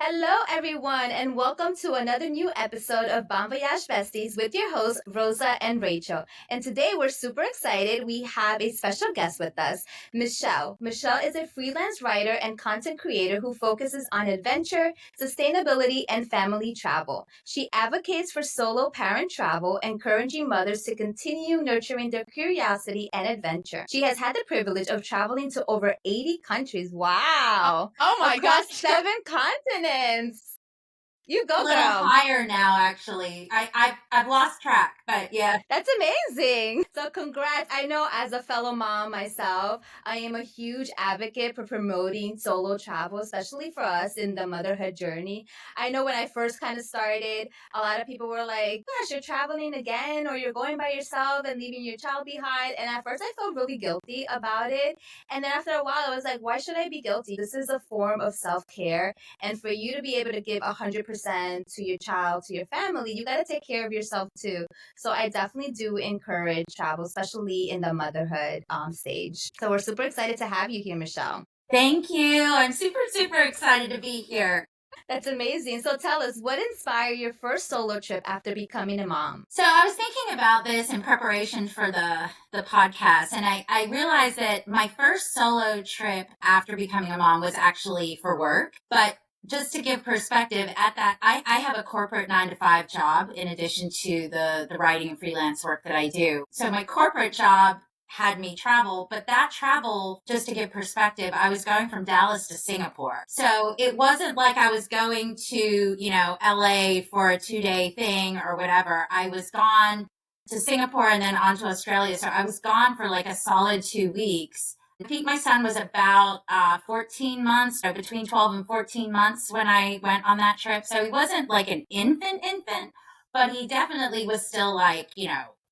Hello, everyone, and welcome to another new episode of Bon Voyage Besties with your hosts, Rosa and Rachel. And today we're super excited. We have a special guest with us, Michelle. Michelle is a freelance writer and content creator who focuses on adventure, sustainability, and family travel. She advocates for solo parent travel, encouraging mothers to continue nurturing their curiosity and adventure. She has had the privilege of traveling to over 80 countries. Wow. Oh my Across gosh. 7 continents. You go, A little girl. higher now, actually. I've lost track, but yeah. That's amazing. So congrats. I know as a fellow mom myself, I am a huge advocate for promoting solo travel, especially for us in the motherhood journey. I know when I first kind of started, a lot of people were like, gosh, you're traveling again, or you're going by yourself and leaving your child behind. And at first I felt really guilty about it. And then after a while, I was like, why should I be guilty? This is a form of self-care. And for you to be able to give 100% to your child, to your family, you got to take care of yourself too. So I definitely do encourage travel, especially in the motherhood stage. So we're super excited to have you here, Michelle. Thank you. I'm super excited to be here. That's amazing. So tell us, what inspired your first solo trip after becoming a mom? So I was thinking about this in preparation for the podcast, and I realized that my first solo trip after becoming a mom was actually for work. But just to give perspective, at that, I have a corporate 9 to 5 job in addition to the writing and freelance work that I do. So my corporate job had me travel, but that travel, just to give perspective, I was going from Dallas to Singapore. So it wasn't like I was going to, LA for a 2-day thing or whatever. I was gone to Singapore and then on to Australia. So I was gone for like a solid 2 weeks. I think my son was about 14 months, or between 12 and 14 months when I went on that trip. So he wasn't like an infant, but he definitely was still like,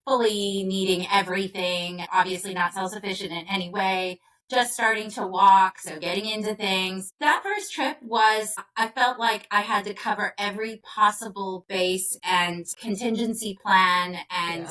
fully needing everything, obviously not self-sufficient in any way, just starting to walk, so getting into things. That first trip I felt like I had to cover every possible base and contingency plan and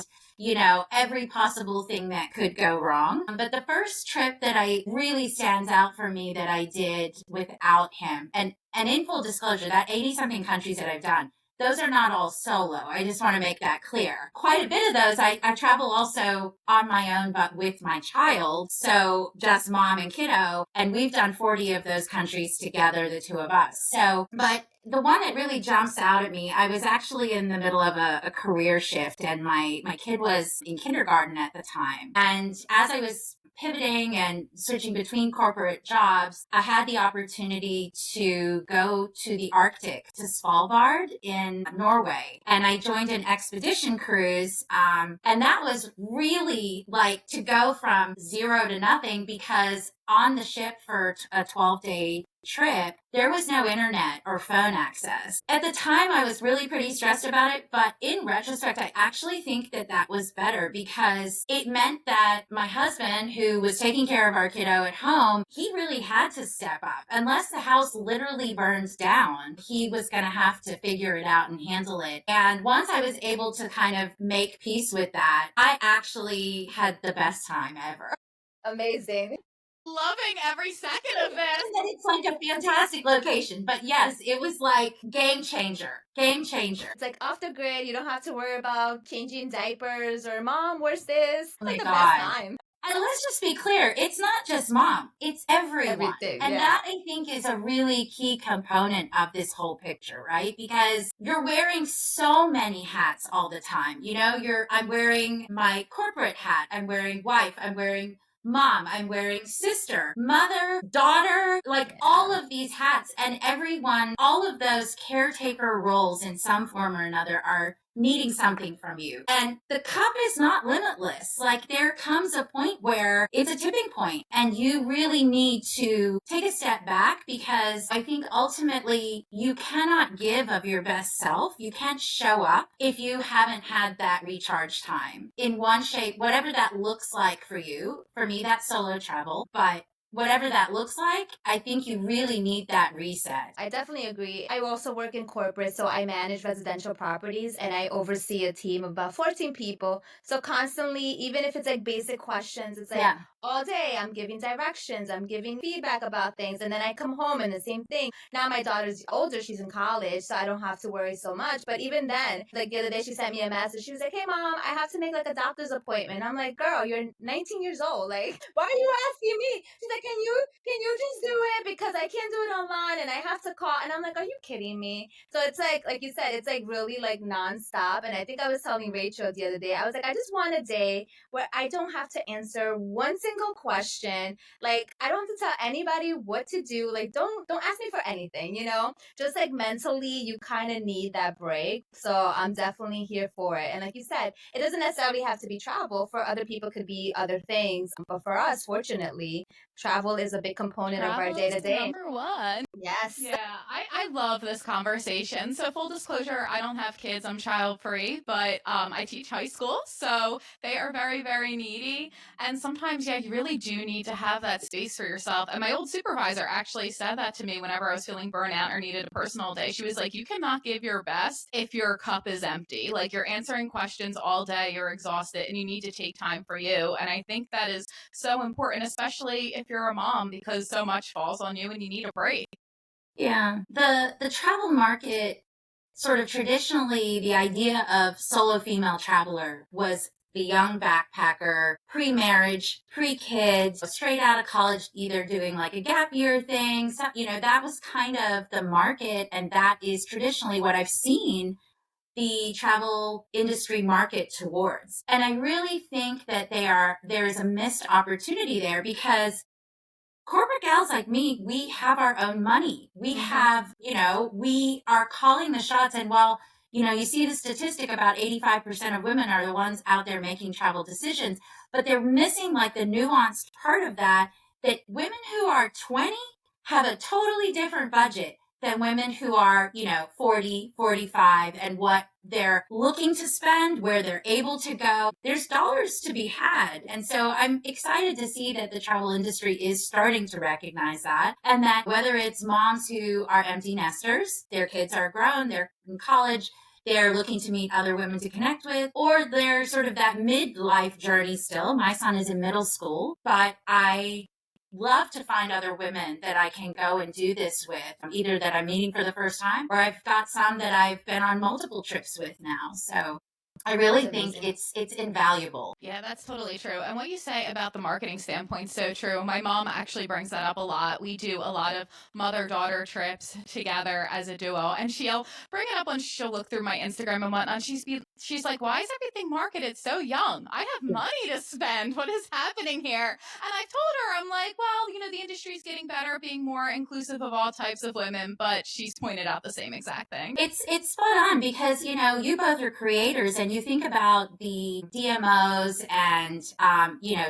every possible thing that could go wrong. But the first trip that I really stands out for me that I did without him, and in full disclosure, that 80 something countries that I've done, those are not all solo. I just want to make that clear. Quite a bit of those, I travel also on my own, but with my child. So just mom and kiddo. And we've done 40 of those countries together, the two of us. So, but the one that really jumps out at me, I was actually in the middle of a career shift, and my kid was in kindergarten at the time. And as I was pivoting and switching between corporate jobs, I had the opportunity to go to the Arctic, to Svalbard in Norway. And I joined an expedition cruise. And that was really like to go from zero to nothing, because on the ship for a 12-day trip, there was no internet or phone access. At the time, I was really pretty stressed about it, but in retrospect, I actually think that that was better, because it meant that my husband, who was taking care of our kiddo at home, he really had to step up. Unless the house literally burns down, he was going to have to figure it out and handle it. And once I was able to kind of make peace with that, I actually had the best time ever. Amazing. Loving every second of this. And it's like a fantastic location. But yes, it was like game changer. Game changer. It's like off the grid. You don't have to worry about changing diapers or mom, where's this? It's Oh like my the God. best time. And let's just be clear, it's not just mom, it's everyone. Everything, And yeah. that, I think, is a really key component of this whole picture, right? Because you're wearing so many hats all the time. I'm wearing my corporate hat, I'm wearing wife, I'm wearing mom, I'm wearing sister, mother, daughter, like all of these hats, and everyone, all of those caretaker roles in some form or another are needing something from you. And the cup is not limitless. Like, there comes a point where it's a tipping point and you really need to take a step back, because I think ultimately you cannot give of your best self. You can't show up if you haven't had that recharge time in one shape, whatever that looks like for you. For me, that's solo travel, but whatever that looks like, I think you really need that reset. I definitely agree. I also work in corporate, so I manage residential properties and I oversee a team of about 14 people. So constantly, even if it's like basic questions, it's like, all day I'm giving directions, I'm giving feedback about things, and then I come home and the same thing. Now my daughter's older, she's in college, so I don't have to worry so much. But even then, like the other day, she sent me a message. She was like, "Hey mom, I have to make like a doctor's appointment." I'm like, "Girl, you're 19 years old. Like, why are you asking me?" She's like, "Can you just do it because I can't do it online and I have to call." And I'm like, "Are you kidding me?" So it's like you said, it's like really like nonstop. And I think I was telling Rachel the other day, I was like, I just want a day where I don't have to answer one single question. Like I don't have to tell anybody what to do. Like don't ask me for anything, you know? Just like mentally you kind of need that break. So I'm definitely here for it. And like you said, it doesn't necessarily have to be travel. For other people could be other things. But for us, fortunately, travel is a big component of our Travel day is to day. number one. Yes. Yeah, I love this conversation. So full disclosure, I don't have kids. I'm child free, but I teach high school. So they are very, very needy. And sometimes, yeah, you really do need to have that space for yourself. And my old supervisor actually said that to me whenever I was feeling burnout or needed a personal day. She was like, you cannot give your best if your cup is empty. Like you're answering questions all day, you're exhausted, and you need to take time for you. And I think that is so important, especially if you're a mom, because so much falls on you and you need a break. Yeah, the travel market, sort of traditionally, the idea of solo female traveler was the young backpacker, pre-marriage, pre-kids, straight out of college, either doing like a gap year thing. So, that was kind of the market, and that is traditionally what I've seen the travel industry market towards. And I really think that there is a missed opportunity there, because corporate gals like me, we have our own money. We have, we are calling the shots. And while, you see the statistic about 85% of women are the ones out there making travel decisions, but they're missing like the nuanced part of that women who are 20 have a totally different budget than women who are, 40, 45, and what they're looking to spend, where they're able to go. There's dollars to be had. And so I'm excited to see that the travel industry is starting to recognize that. And that whether it's moms who are empty nesters, their kids are grown, they're in college, they're looking to meet other women to connect with, or they're sort of that midlife journey still. My son is in middle school, but I love to find other women that I can go and do this with, either that I'm meeting for the first time, or I've got some that I've been on multiple trips with now. So I really think it's invaluable. Yeah, that's totally true. And what you say about the marketing standpoint is so true. My mom actually brings that up a lot. We do a lot of mother-daughter trips together as a duo, and she'll bring it up when she'll look through my Instagram and whatnot. She's like, "Why is everything marketed so young? I have money to spend. What is happening here?" And I told her, I'm like, "Well, the industry's getting better, being more inclusive of all types of women," but she's pointed out the same exact thing. It's spot on, because you both are creators, and you think about the DMOs and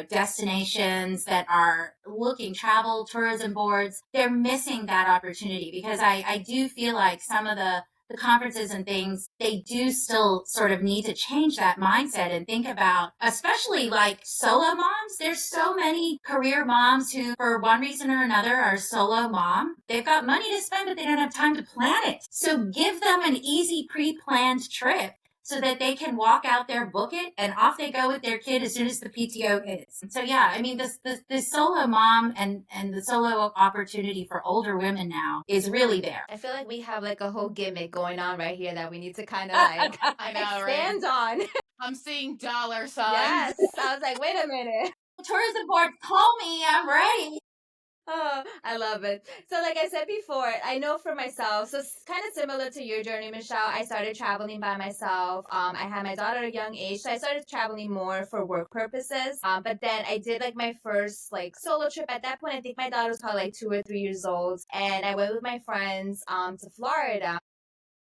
destinations that are looking, travel tourism boards. They're missing that opportunity, because I do feel like some of the conferences and things, they do still sort of need to change that mindset and think about, especially like solo moms. There's so many career moms who, for one reason or another, are solo mom. They've got money to spend, but they don't have time to plan it. So give them an easy pre-planned trip so that they can walk out there, book it, and off they go with their kid as soon as the PTO hits. So yeah, I mean, this solo mom and the solo opportunity for older women now is really there. I feel like we have like a whole gimmick going on right here that we need to kind of like I know, expand on. I'm seeing dollar signs. Yes. I was like, wait a minute. Tourism board, call me, I'm ready. Oh, I love it. So, like I said before, I know for myself, so it's kind of similar to your journey, Michelle. I started traveling by myself. I had my daughter at a young age, so I started traveling more for work purposes. But then I did like my first like solo trip. At that point, I think my daughter was probably like 2 or 3 years old, and I went with my friends to Florida.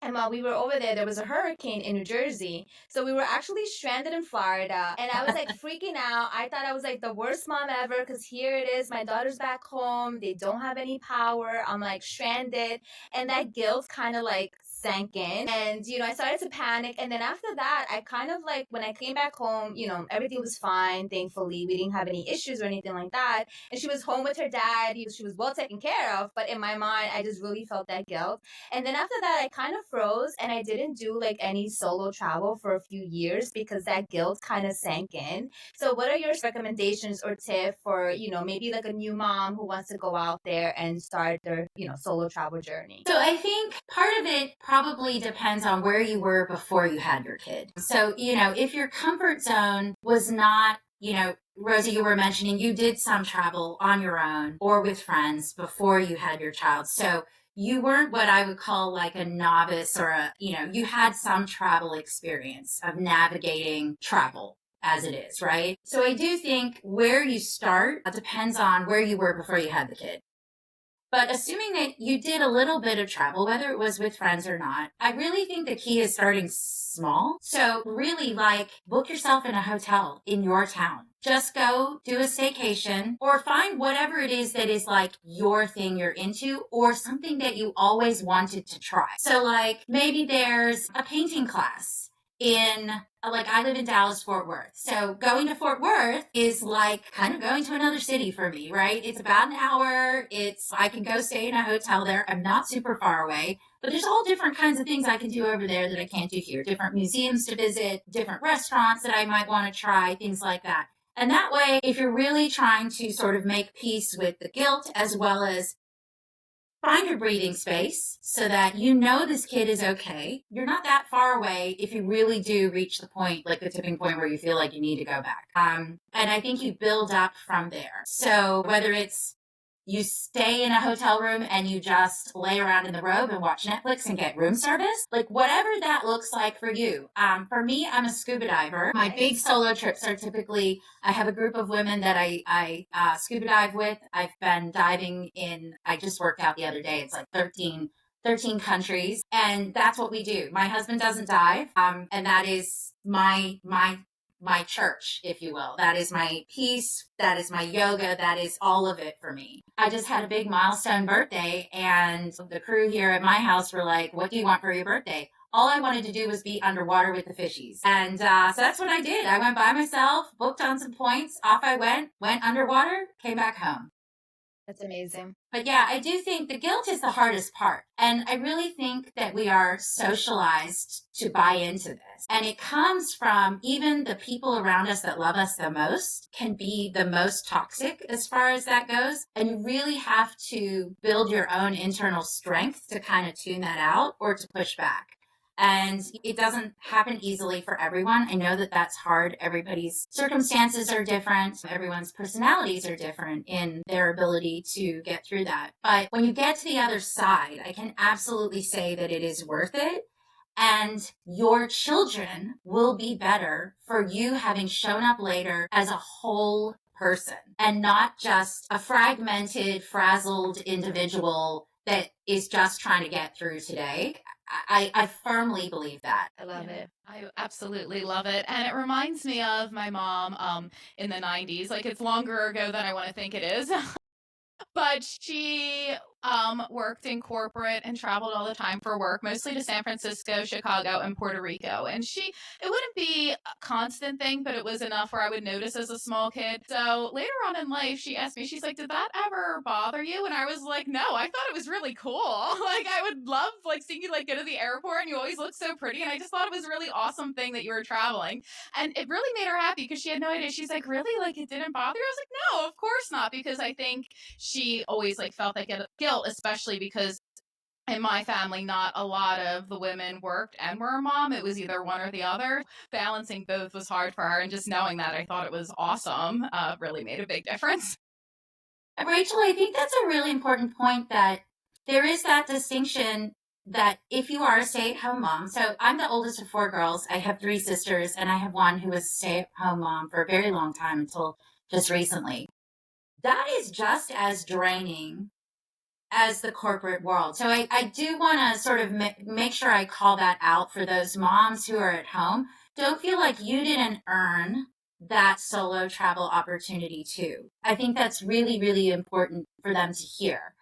And while we were over there, there was a hurricane in New Jersey. So we were actually stranded in Florida. And I was like freaking out. I thought I was like the worst mom ever, because here it is. My daughter's back home. They don't have any power. I'm like stranded. And that guilt kind of like sank in. And, I started to panic. And then after that, I kind of like, when I came back home, everything was fine. Thankfully, we didn't have any issues or anything like that. And she was home with her dad. She was well taken care of. But in my mind, I just really felt that guilt. And then after that, I kind of froze and I didn't do like any solo travel for a few years because that guilt kind of sank in. So what are your recommendations or tips for, maybe like a new mom who wants to go out there and start their, solo travel journey? So I think part of it probably depends on where you were before you had your kid. So, if your comfort zone was not, Rosie, you were mentioning you did some travel on your own or with friends before you had your child. So you weren't what I would call like a novice or you had some travel experience of navigating travel as it is, right? So I do think where you start depends on where you were before you had the kid. But assuming that you did a little bit of travel, whether it was with friends or not, I really think the key is starting small. So really book yourself in a hotel in your town. Just go do a staycation or find whatever it is that is like your thing you're into or something that you always wanted to try. So maybe there's a painting class in I live in Dallas, Fort Worth. So going to Fort Worth is like kind of going to another city for me, right? It's about an hour. I can go stay in a hotel there. I'm not super far away, but there's all different kinds of things I can do over there that I can't do here. Different museums to visit, different restaurants that I might want to try, things like that. And that way, if you're really trying to sort of make peace with the guilt as well as find your breathing space so that this kid is okay. You're not that far away if you really do reach the point, like the tipping point where you feel like you need to go back. And I think you build up from there. So whether it's you stay in a hotel room and you just lay around in the robe and watch Netflix and get room service, whatever that looks like for you. For me, I'm a scuba diver. My big solo trips are typically, I have a group of women that I scuba dive with. I've been diving I just worked out the other day. It's like 13 countries. And that's what we do. My husband doesn't dive. And that is my church, if you will. That is my peace. That is my yoga. That is all of it for me. I just had a big milestone birthday and the crew here at my house were like, what do you want for your birthday? All I wanted to do was be underwater with the fishies. And so that's what I did. I went by myself, booked on some points, off I went underwater, came back home. That's amazing. But yeah, I do think the guilt is the hardest part. And I really think that we are socialized to buy into this. And it comes from even the people around us that love us the most can be the most toxic as far as that goes. And you really have to build your own internal strength to kind of tune that out or to push back. And it doesn't happen easily for everyone. I know that that's hard. Everybody's circumstances are different. Everyone's personalities are different in their ability to get through that. But when you get to the other side, I can absolutely say that it is worth it. And your children will be better for you having shown up later as a whole person and not just a fragmented, frazzled individual that is just trying to get through today. I firmly believe that. I love it. I absolutely love it. And it reminds me of my mom in the 90s. It's longer ago than I want to think it is. But she worked in corporate and traveled all the time for work, mostly to San Francisco, Chicago, and Puerto Rico. And it wouldn't be a constant thing, but it was enough where I would notice as a small kid. So later on in life, she asked me, she's like, did that ever bother you? And I was like, no, I thought it was really cool. I would love seeing you go to the airport and you always look so pretty. And I just thought it was a really awesome thing that you were traveling. And it really made her happy because she had no idea. She's like, really? It didn't bother you? I was like, no, of course not. Because I think she always felt that guilt, especially because in my family, not a lot of the women worked and were a mom. It was either one or the other. Balancing both was hard for her. And just knowing that, I thought it was awesome, really made a big difference. Rachel, I think that's a really important point that there is that distinction that if you are a stay-at-home mom, so I'm the oldest of 4 girls. I have 3 sisters, and I have one who was a stay-at-home mom for a very long time until just recently. That is just as draining as the corporate world. So I do want to sort of make sure I call that out for those moms who are at home. Don't feel like you didn't earn that solo travel opportunity too. I think that's really, really important for them to hear.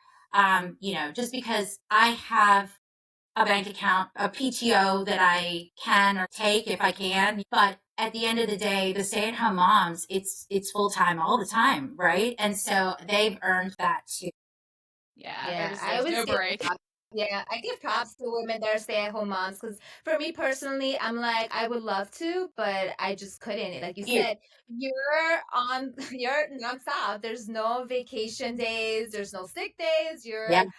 Just because I have a bank account, a PTO that I can or take if I can, but at the end of the day, the stay-at-home moms, it's full-time all the time, right? And so they've earned that too. Yeah, there's no break. Yeah, I give props to women that are stay-at-home moms because for me personally, I'm like, I would love to, but I just couldn't. Like you You, said, you're on, you're nonstop. There's no vacation days, there's no sick days. yeah. You're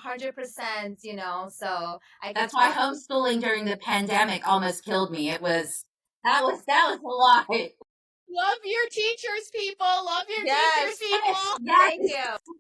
100%, so I give That's why props. homeschooling during the pandemic almost killed me. That was a lot. Love your teachers, people. Love your teachers, Yes, people. Yes. thank you.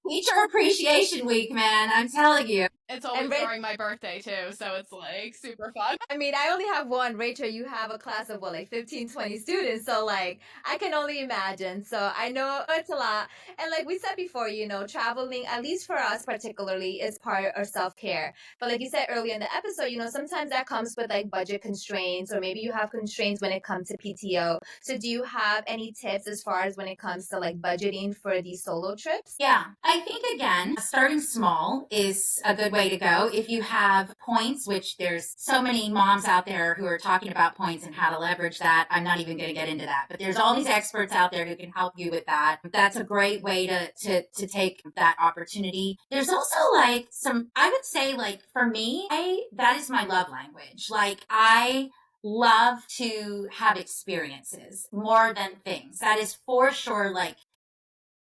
Teacher Appreciation Week, man. I'm telling you. It's And always during my birthday too, so it's like super fun. I mean, I only have one. Rachel, you have a class of what, like 15, 20 students. So, like, I can only imagine. So, I know it's a lot. And, like we said before, traveling, at least for us particularly, is part of self care. But, like you said earlier in the episode, sometimes that comes with like budget constraints, or maybe you have constraints when it comes to PTO. So, do you have any tips as far as when it comes to like budgeting for these solo trips? Yeah, I think again, starting small is a good way to go. If you have points, which there's so many moms out there who are talking about points and how to leverage that. I'm not even going to get into that, but there's all these experts out there who can help you with that. That's a great way to take that opportunity. There's also like I would say like for me, that is my love language. Like I love to have experiences more than things. That is for sure like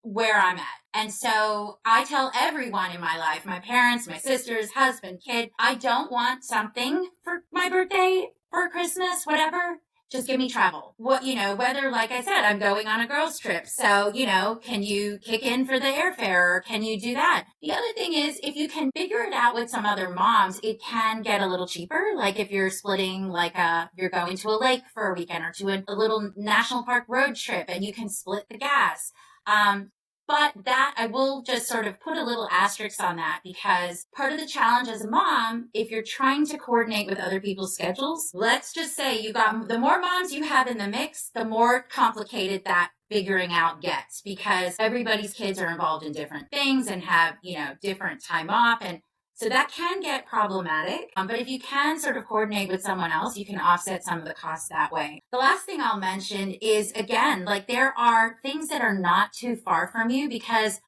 where I'm at. And so I tell everyone in my life, my parents, my sisters, husband, kid, I don't want something for my birthday, for Christmas, whatever. Just give me travel. Whether, like I said, I'm going on a girls' trip. So, can you kick in for the airfare or can you do that? The other thing is, if you can figure it out with some other moms, it can get a little cheaper. Like if you're splitting, you're going to a lake for a weekend or to a little national park road trip and you can split the gas. But that I will just sort of put a little asterisk on that because part of the challenge as a mom, if you're trying to coordinate with other people's schedules, let's just say the more moms you have in the mix, the more complicated that figuring out gets because everybody's kids are involved in different things and have, different time off. And so that can get problematic. But if you can sort of coordinate with someone else, you can offset some of the costs that way. The last thing I'll mention is again, like there are things that are not too far from you because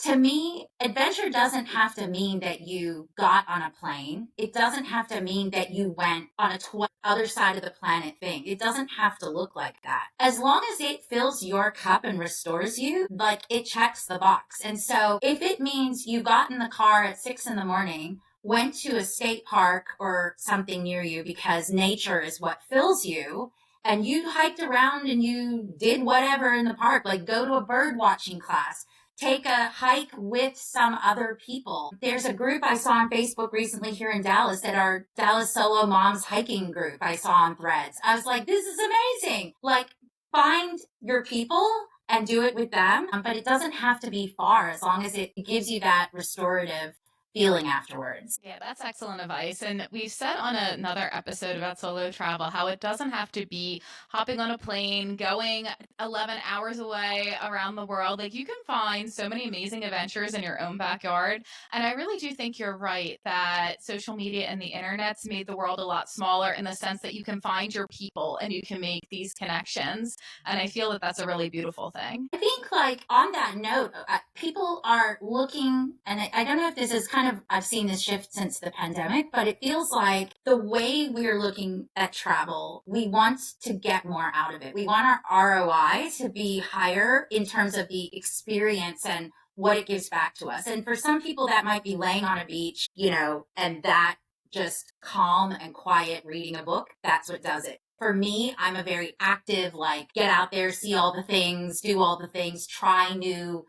to me, adventure doesn't have to mean that you got on a plane. It doesn't have to mean that you went on a other side of the planet thing. It doesn't have to look like that. As long as it fills your cup and restores you, like it checks the box. And so if it means you got in the car at 6 a.m, went to a state park or something near you because nature is what fills you, and you hiked around and you did whatever in the park, like go to a bird watching class, take a hike with some other people. There's a group I saw on Facebook recently here in Dallas that are Dallas Solo Moms hiking group I saw on Threads. I was like, this is amazing. Like, find your people and do it with them. But it doesn't have to be far as long as it gives you that restorative feeling afterwards. Yeah, that's excellent advice. And we said on another episode about solo travel how it doesn't have to be hopping on a plane, going 11 hours away around the world. Like you can find so many amazing adventures in your own backyard. And I really do think you're right that social media and the internet's made the world a lot smaller in the sense that you can find your people and you can make these connections. And I feel that that's a really beautiful thing. I think, like, on that note, people are looking, and I don't know if this is I've seen this shift since the pandemic, but it feels like the way we're looking at travel, we want to get more out of it. We want our ROI to be higher in terms of the experience and what it gives back to us. And for some people, that might be laying on a beach, and that just calm and quiet reading a book. That's what does it. For me, I'm a very active, like get out there, see all the things, do all the things, try new,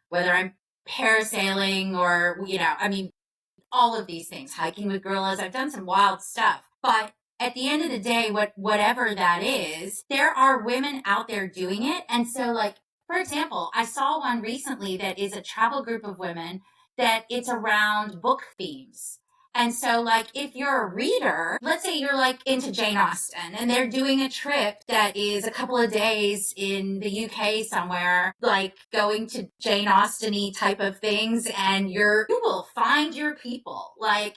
whether I'm parasailing or, all of these things, hiking with gorillas. I've done some wild stuff. But at the end of the day, whatever that is, there are women out there doing it. And so like, for example, I saw one recently that is a travel group of women that it's around book themes. And so, like, if you're a reader, let's say you're like into Jane Austen and they're doing a trip that is a couple of days in the UK somewhere, like going to Jane Austen-y type of things, and you will find your people. Like,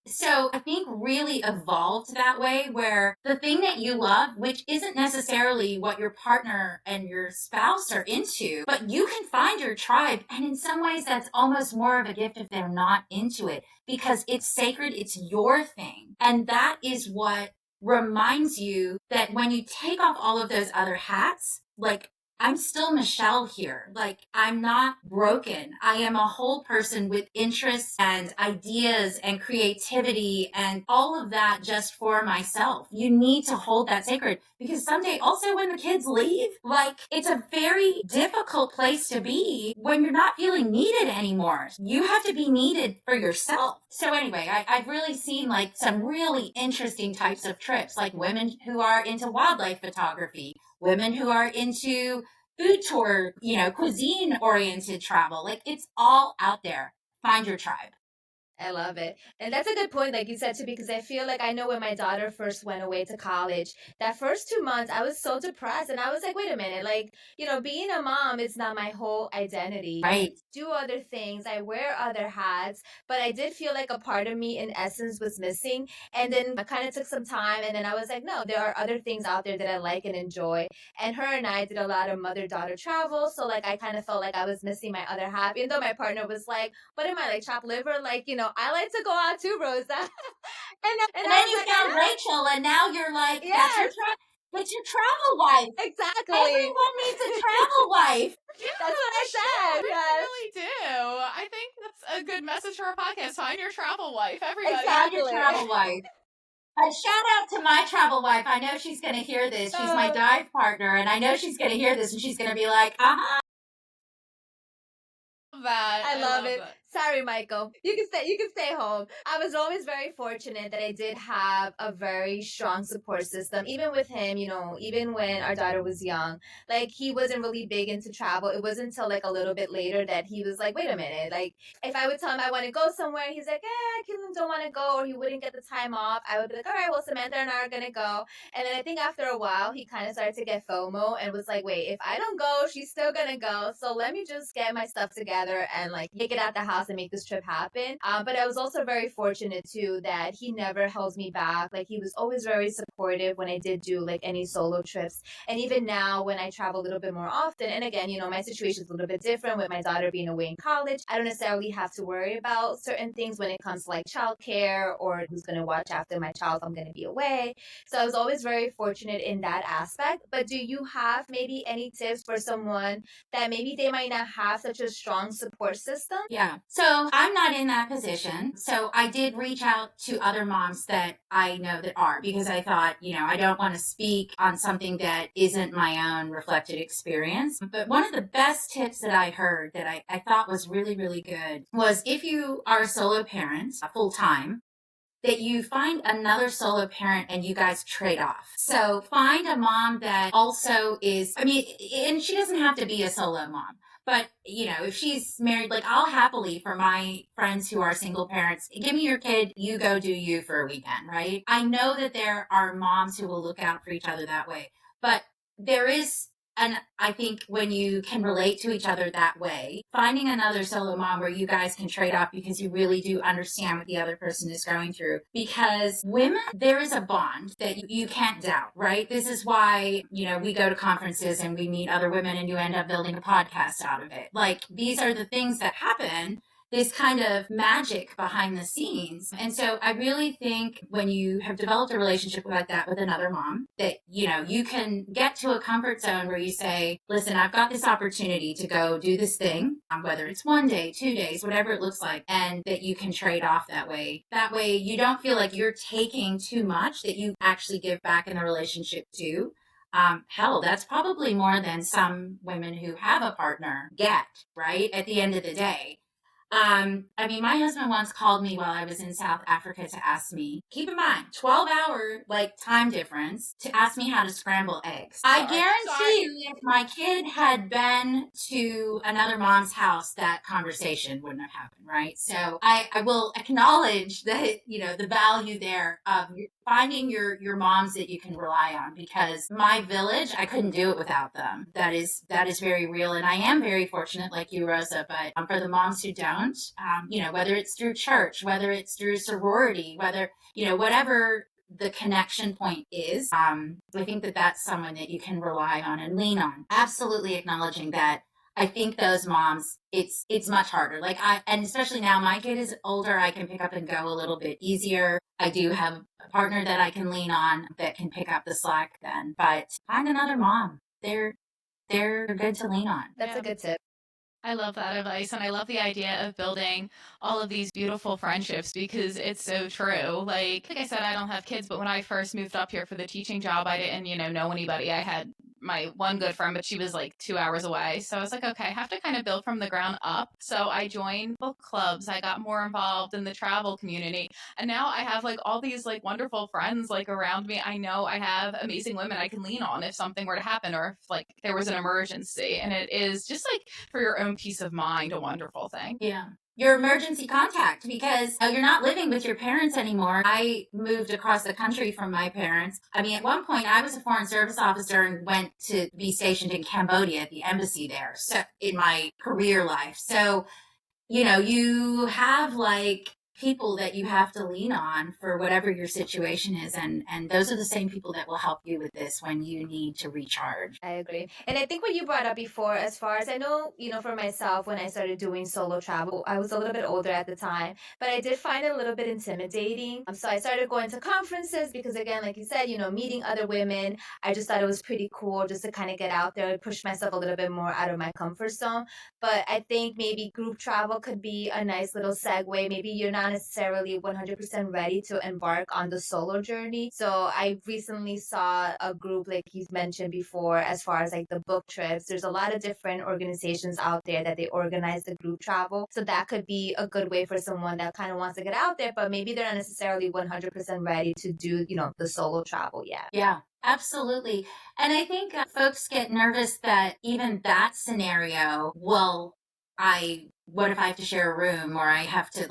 So I think really evolved that way, where the thing that you love, which isn't necessarily what your partner and your spouse are into, but you can find your tribe. And in some ways, that's almost more of a gift if they're not into it, because it's sacred. It's your thing. And that is what reminds you that when you take off all of those other hats, like, I'm still Michelle here. Like, I'm not broken. I am a whole person with interests and ideas and creativity and all of that just for myself. You need to hold that sacred, because someday also when the kids leave, like, it's a very difficult place to be when you're not feeling needed anymore. You have to be needed for yourself. So anyway, I've really seen like some really interesting types of trips, like women who are into wildlife photography, women who are into food tour, cuisine oriented travel. Like, it's all out there. Find your tribe. I love it. And that's a good point, like you said, too, because I feel like I know when my daughter first went away to college, that first 2 months, I was so depressed. And I was like, wait a minute, like, being a mom is not my whole identity. Right. Do other things, I wear other hats, but I did feel like a part of me, in essence, was missing. And then I kind of took some time, and then I was like, no, there are other things out there that I like and enjoy. And her and I did a lot of mother-daughter travel. So, like, I kind of felt like I was missing my other half, even though my partner was like, what am I, like, chopped liver? Like, I like to go out too, Rosa. And I then was you like, found Rachel, and now you're like, that's your yes, it's your travel wife. exactly. Everyone needs a travel wife. Yeah, That's what I they said. should. They Yes, really do. I think that's a good message for our podcast. Find your travel wife, everybody. Find your exactly. travel wife. And shout out to my travel wife. I know she's going to hear this. She's my dive partner, and I know she's going to hear this, and she's going to be like, uh-huh. That I love it. that. Sorry, Michael. You can stay. You can stay home. I was always very fortunate that I did have a very strong support system. Even with him, even when our daughter was young, like he wasn't really big into travel. It wasn't until like a little bit later that he was like, "Wait a minute!" Like if I would tell him I want to go somewhere, he's like, I don't want to go," or he wouldn't get the time off. I would be like, "All right, well, Samantha and I are gonna go." And then I think after a while, he kind of started to get FOMO and was like, "Wait, if I don't go, she's still gonna go. So let me just get my stuff together and like make it at the house and make this trip happen." But I was also very fortunate too that he never held me back. Like he was always very supportive when I did do like any solo trips. And even now when I travel a little bit more often, and again, my situation is a little bit different with my daughter being away in college. I don't necessarily have to worry about certain things when it comes to like childcare or who's going to watch after my child if I'm going to be away. So I was always very fortunate in that aspect. But do you have maybe any tips for someone that maybe they might not have such a strong support system? Yeah. So I'm not in that position. So I did reach out to other moms that I know that are, because I thought, I don't want to speak on something that isn't my own reflected experience. But one of the best tips that I heard that I thought was really, really good was, if you are a solo parent full time, that you find another solo parent and you guys trade off. So find a mom that also is, and she doesn't have to be a solo mom, but if she's married, like, I'll happily, for my friends who are single parents, give me your kid, you go do you for a weekend, right? I know that there are moms who will look out for each other that way, but there is, and I think when you can relate to each other that way, finding another solo mom where you guys can trade off, because you really do understand what the other person is going through. Because women, there is a bond that you can't doubt, right? This is why, we go to conferences and we meet other women and you end up building a podcast out of it. Like, these are the things that happen, this kind of magic behind the scenes. And so I really think when you have developed a relationship like that with another mom, that, you can get to a comfort zone where you say, listen, I've got this opportunity to go do this thing, whether it's 1 day, 2 days, whatever it looks like, and that you can trade off that way. That way you don't feel like you're taking too much that you actually give back in the relationship too. Hell, that's probably more than some women who have a partner get, right? At the end of the day. My husband once called me while I was in South Africa to ask me, keep in mind, 12-hour time difference, to ask me how to scramble eggs. I guarantee you, if my kid had been to another mom's house, that conversation wouldn't have happened, right? So I will acknowledge that, the value there of finding your moms that you can rely on, because my village, I couldn't do it without them. That is very real. And I am very fortunate like you, Rosa, but for the moms who don't, whether it's through church, whether it's through sorority, whether, whatever the connection point is, I think that that's someone that you can rely on and lean on. Absolutely acknowledging that I think those moms, it's much harder. And especially now my kid is older, I can pick up and go a little bit easier. I do have a partner that I can lean on that can pick up the slack then. But find another mom. They're good to lean on. That's a good tip. I love that advice, and I love the idea of building all of these beautiful friendships, because it's so true. Like I said, I don't have kids, but when I first moved up here for the teaching job, I didn't, know anybody. I had my one good friend, but she was like 2 hours away. So I was like, okay, I have to kind of build from the ground up. So I joined book clubs. I got more involved in the travel community. And now I have like all these like wonderful friends like around me. I know I have amazing women I can lean on if something were to happen, or if like there was an emergency. And it is just like for your own peace of mind, a wonderful thing. Yeah. Your emergency contact, because you're not living with your parents anymore. I moved across the country from my parents. I mean, at one point I was a foreign service officer and went to be stationed in Cambodia at the embassy there. So in my career life. So, you have like people that you have to lean on for whatever your situation is. And those are the same people that will help you with this when you need to recharge. I agree. And I think what you brought up before, as far as I know, for myself, when I started doing solo travel, I was a little bit older at the time, but I did find it a little bit intimidating. So I started going to conferences because, again, like you said, meeting other women, I just thought it was pretty cool just to kind of get out there, push myself a little bit more out of my comfort zone. But I think maybe group travel could be a nice little segue. Maybe you're not necessarily 100% ready to embark on the solo journey. So I recently saw a group, like you mentioned before, as far as like the book trips. There's a lot of different organizations out there that they organize the group travel. So that could be a good way for someone that kind of wants to get out there, but maybe they're not necessarily 100% ready to do, the solo travel yet. Yeah. Absolutely. And I think folks get nervous that even that scenario, what if I have to share a room, or I have to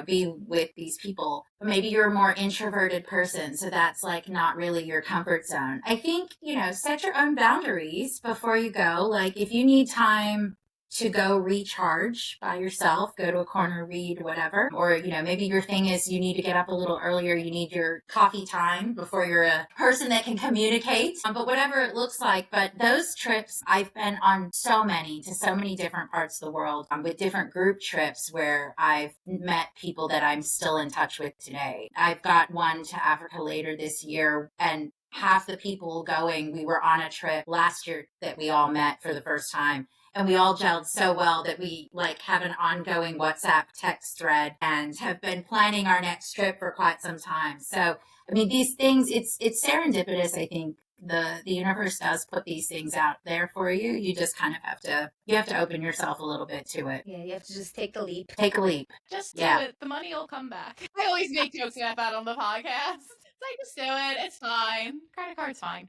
be with these people? Maybe you're a more introverted person, so that's like not really your comfort zone. I think, set your own boundaries before you go. Like if you need time to go recharge by yourself, go to a corner, read, whatever. Or, maybe your thing is you need to get up a little earlier. You need your coffee time before you're a person that can communicate, but whatever it looks like. But those trips, I've been on to so many different parts of the world with different group trips where I've met people that I'm still in touch with today. I've got one to Africa later this year, and half the people going, we were on a trip last year that we all met for the first time. And we all gelled so well that we have an ongoing WhatsApp text thread and have been planning our next trip for quite some time. So, I mean, these things, it's serendipitous. I think the universe does put these things out there for you. You just kind of have to open yourself a little bit to it. Yeah, you have to just take the leap. Take a leap. Just do it. The money will come back. I always make jokes about that on the podcast. It's like, just do it. It's fine. Credit card's fine.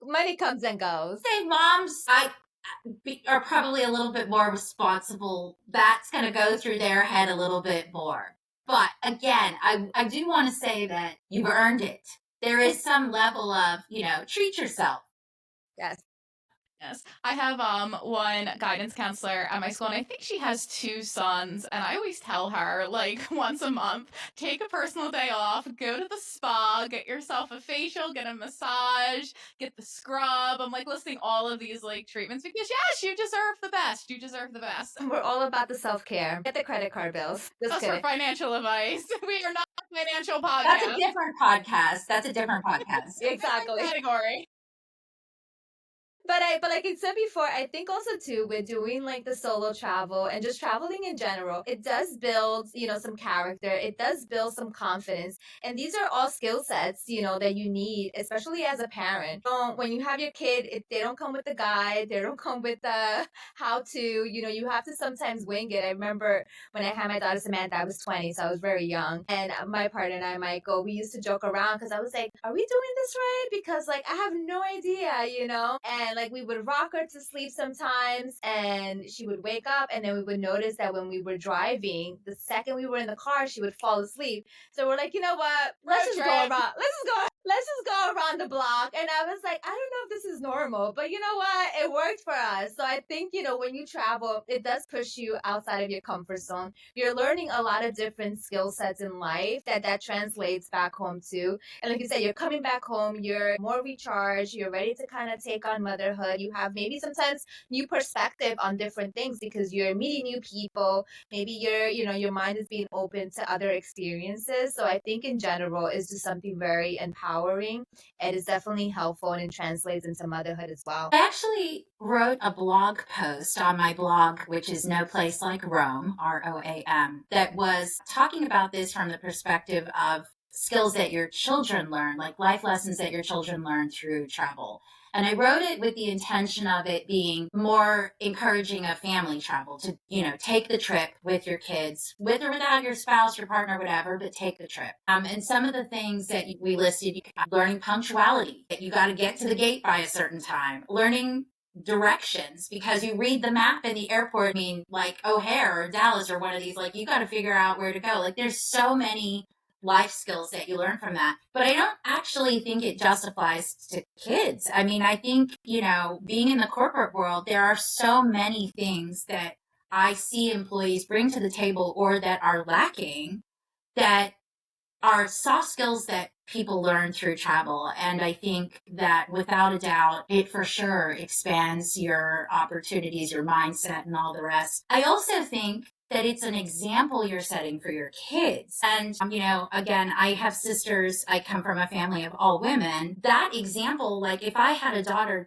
Money comes and goes. Say, moms, are probably a little bit more responsible. That's going to go through their head a little bit more. But again, I do want to say that you've earned it. There is some level of, treat yourself. Yes. Yes. I have one guidance counselor at my school, and I think she has 2 sons, and I always tell her once a month, take a personal day off, go to the spa, get yourself a facial, get a massage, get the scrub. I'm listing all of these treatments because yes, you deserve the best. You deserve the best. We're all about the self-care. Get the credit card bills. That's for financial advice. We are not a financial podcast. That's a different podcast. Exactly. Category. But like I said before, I think also too, with doing the solo travel and just traveling in general, it does build, some character. It does build some confidence. And these are all skill sets, that you need, especially as a parent. When you have your kid, they don't come with the guide. They don't come with the how to, you have to sometimes wing it. I remember when I had my daughter Samantha, I was 20, so I was very young. And my partner and I, Michael, we used to joke around because I was like, are we doing this right? Because I have no idea, And And like we would rock her to sleep sometimes, and she would wake up, and then we would notice that when we were driving, the second we were in the car, she would fall asleep. So we're like, you know what? Let's just go around the block. And I was like, I don't know if this is normal, but you know what? It worked for us. So I think, when you travel, it does push you outside of your comfort zone. You're learning a lot of different skill sets in life that translates back home too. And like you said, you're coming back home, you're more recharged, you're ready to kind of take on motherhood. You have maybe sometimes new perspective on different things because you're meeting new people. Maybe your mind is being open to other experiences. So I think in general, it's just something very empowering. It is definitely helpful, and it translates into motherhood as well. I actually wrote a blog post on my blog, which is No Place Like Rome, ROAM, that was talking about this from the perspective of skills that your children learn, like life lessons that your children learn through travel. And I wrote it with the intention of it being more encouraging of family travel to, take the trip with your kids, with or without your spouse, your partner, whatever, but take the trip. And some of the things that we listed, learning punctuality, that you got to get to the gate by a certain time, learning directions because you read the map in the airport, like O'Hare or Dallas or one of these, like you got to figure out where to go. Like there's so many life skills that you learn from that. But I don't actually think it justifies to kids. I think, being in the corporate world, there are so many things that I see employees bring to the table or that are lacking that are soft skills that people learn through travel. And I think that without a doubt, it for sure expands your opportunities, your mindset, and all the rest. I also think that it's an example you're setting for your kids. And, again, I have sisters. I come from a family of all women. That example, like if I had a daughter,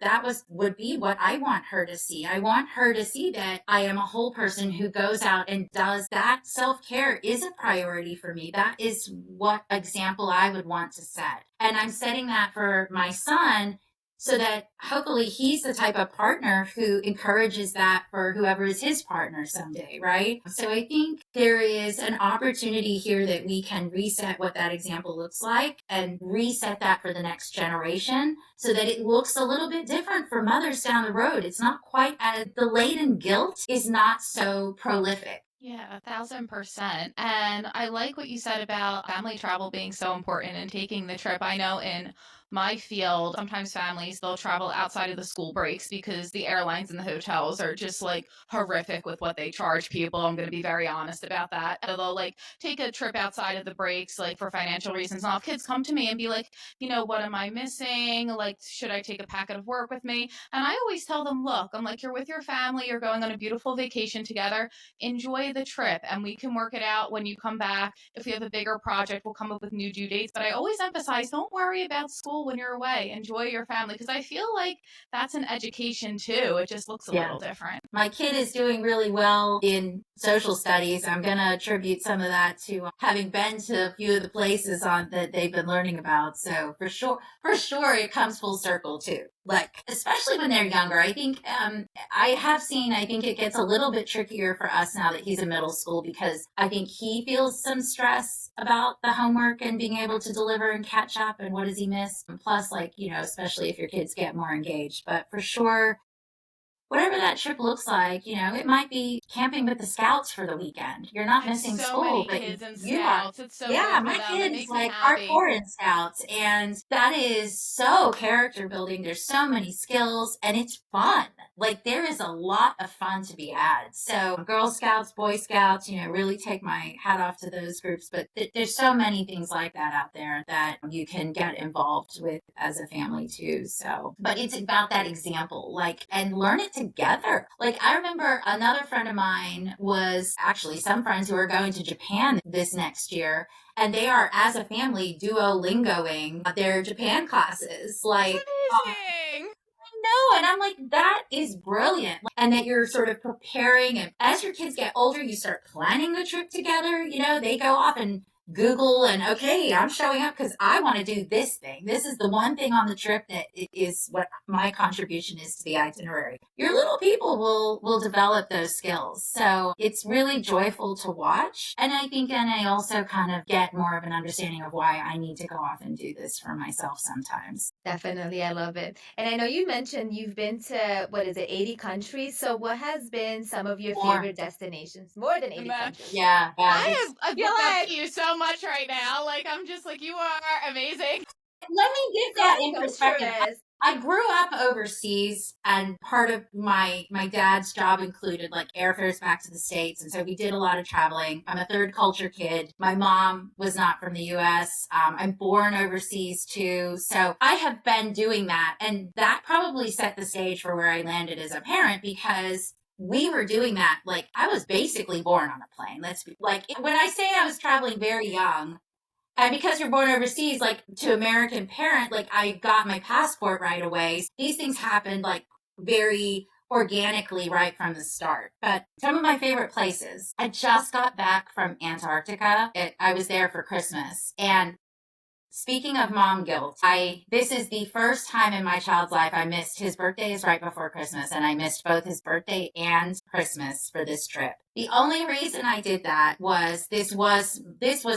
would be what I want her to see. I want her to see that I am a whole person who goes out and does that. Self-care is a priority for me. That is what example I would want to set. And I'm setting that for my son so that hopefully he's the type of partner who encourages that for whoever is his partner someday, right? So I think there is an opportunity here that we can reset what that example looks like and reset that for the next generation so that it looks a little bit different for mothers down the road. It's not quite as the laden guilt is not so prolific. Yeah, 1,000%. And I like what you said about family travel being so important and taking the trip. I know in my field, sometimes families, they'll travel outside of the school breaks because the airlines and the hotels are just like horrific with what they charge people. I'm going to be very honest about that. So they'll like take a trip outside of the breaks, like for financial reasons. And I'll have kids come to me and be like, what am I missing? Like, should I take a packet of work with me? And I always tell them, look, I'm like, you're with your family, you're going on a beautiful vacation together, enjoy the trip, and we can work it out when you come back. If we have a bigger project, we'll come up with new due dates. But I always emphasize, don't worry about school when you're away. Enjoy your family, because I feel like that's an education too. It just looks a little different. My kid is doing really well in social studies. I'm going to attribute some of that to having been to a few of the places that they've been learning about. So for sure, it comes full circle too. Like, especially when they're younger. I think I think it gets a little bit trickier for us now that he's in middle school because I think he feels some stress about the homework and being able to deliver and catch up and what does he miss. And plus, especially if your kids get more engaged. But for sure, whatever that trip looks like, it might be camping with the scouts for the weekend. You're not missing so school, many kids in scouts. It's so yeah, good for my them. kid It is makes me like happy. hardcore in scouts, and that is so character building. There's so many skills, and it's fun. Like there is a lot of fun to be had. So Girl Scouts, Boy Scouts, really take my hat off to those groups. But there's so many things like that out there that you can get involved with as a family too. So, but it's about that example, and learn it together. Like I remember another friend of mine was actually some friends who are going to Japan this next year. And they are, as a family, Duolingoing their Japan classes. That's amazing. No, and I'm like, that is brilliant. And that you're sort of preparing, and as your kids get older, you start planning the trip together. They go off and Google and, okay, I'm showing up because I want to do this thing. This is the one thing on the trip that is what my contribution is to the itinerary. Your little people will develop those skills. So it's really joyful to watch. And I think then I also kind of get more of an understanding of why I need to go off and do this for myself sometimes. Definitely, I love it. And I know you mentioned you've been to, what is it, 80 countries? So what has been some of your More. favorite destinations? More than 80 Man, countries. Yeah. I You're look up like, to you so much right now. Like, I'm just like, you are amazing. Let me give that in perspective. adventurous. I grew up overseas, and part of my dad's job included like airfares back to the States, and so we did a lot of traveling. I'm a third culture kid. My mom was not from the U.S. I'm born overseas too, so I have been doing that, and that probably set the stage for where I landed as a parent because we were doing that. Like I was basically born on a plane. Let's be like when I say I was traveling very young. And because you're born overseas, like to American parent, like I got my passport right away. These things happened like very organically right from the start. But some of my favorite places, I just got back from Antarctica. I was there for Christmas. And speaking of mom guilt, this is the first time in my child's life I missed his birthday is right before Christmas, and I missed both his birthday and Christmas for this trip. The only reason I did that was this was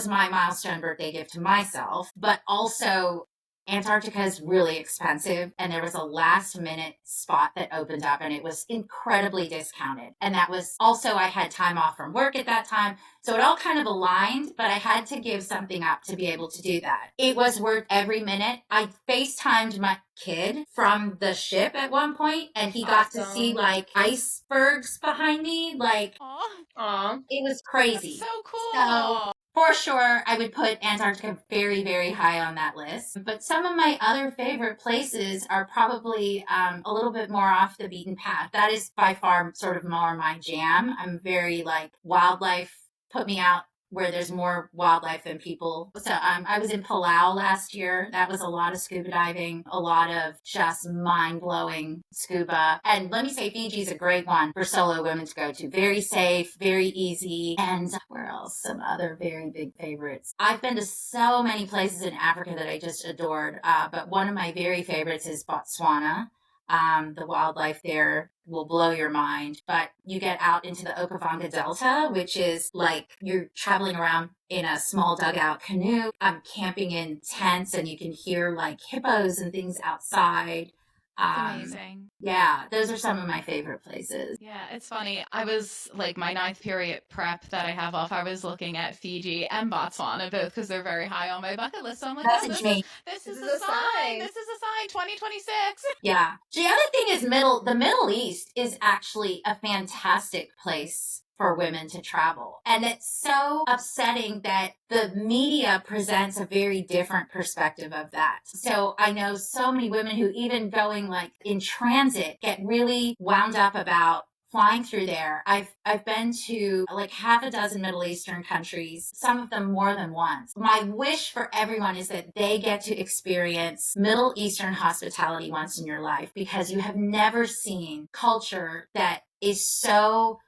my milestone birthday gift to myself, but also Antarctica is really expensive, and there was a last minute spot that opened up and it was incredibly discounted. And that was also, I had time off from work at that time. So it all kind of aligned, but I had to give something up to be able to do that. It was worth every minute. I FaceTimed my kid from the ship at one point, and he got to see like icebergs behind me. Like, Aw. it was crazy. That's so cool. So for sure, I would put Antarctica very, very high on that list. But some of my other favorite places are probably a little bit more off the beaten path. That is by far sort of more my jam. I'm very like wildlife, put me out where there's more wildlife than people. So I was in Palau last year. That was a lot of scuba diving, a lot of just mind-blowing scuba. And let me say, Fiji is a great one for solo women to go to. Very safe, very easy. And where else? Some other very big favorites. I've been to so many places in Africa that I just adored. But one of my very favorites is Botswana. The wildlife there will blow your mind. But you get out into the Okavango Delta, which is like you're traveling around in a small dugout canoe. I'm camping in tents, and you can hear like hippos and things outside. Amazing. Yeah, those are some of my favorite places. Yeah, it's funny. I was like my ninth period prep that I have off. I was looking at Fiji and Botswana both because they're very high on my bucket list. So I'm like, Message me. This is a sign. This is a sign. 2026. Yeah. The other thing is the Middle East is actually a fantastic place for women to travel. And it's so upsetting that the media presents a very different perspective of that. So I know so many women who even going like in transit get really wound up about flying through there. I've been to like half a dozen Middle Eastern countries, some of them more than once. My wish for everyone is that they get to experience Middle Eastern hospitality once in your life, because you have never seen culture that is so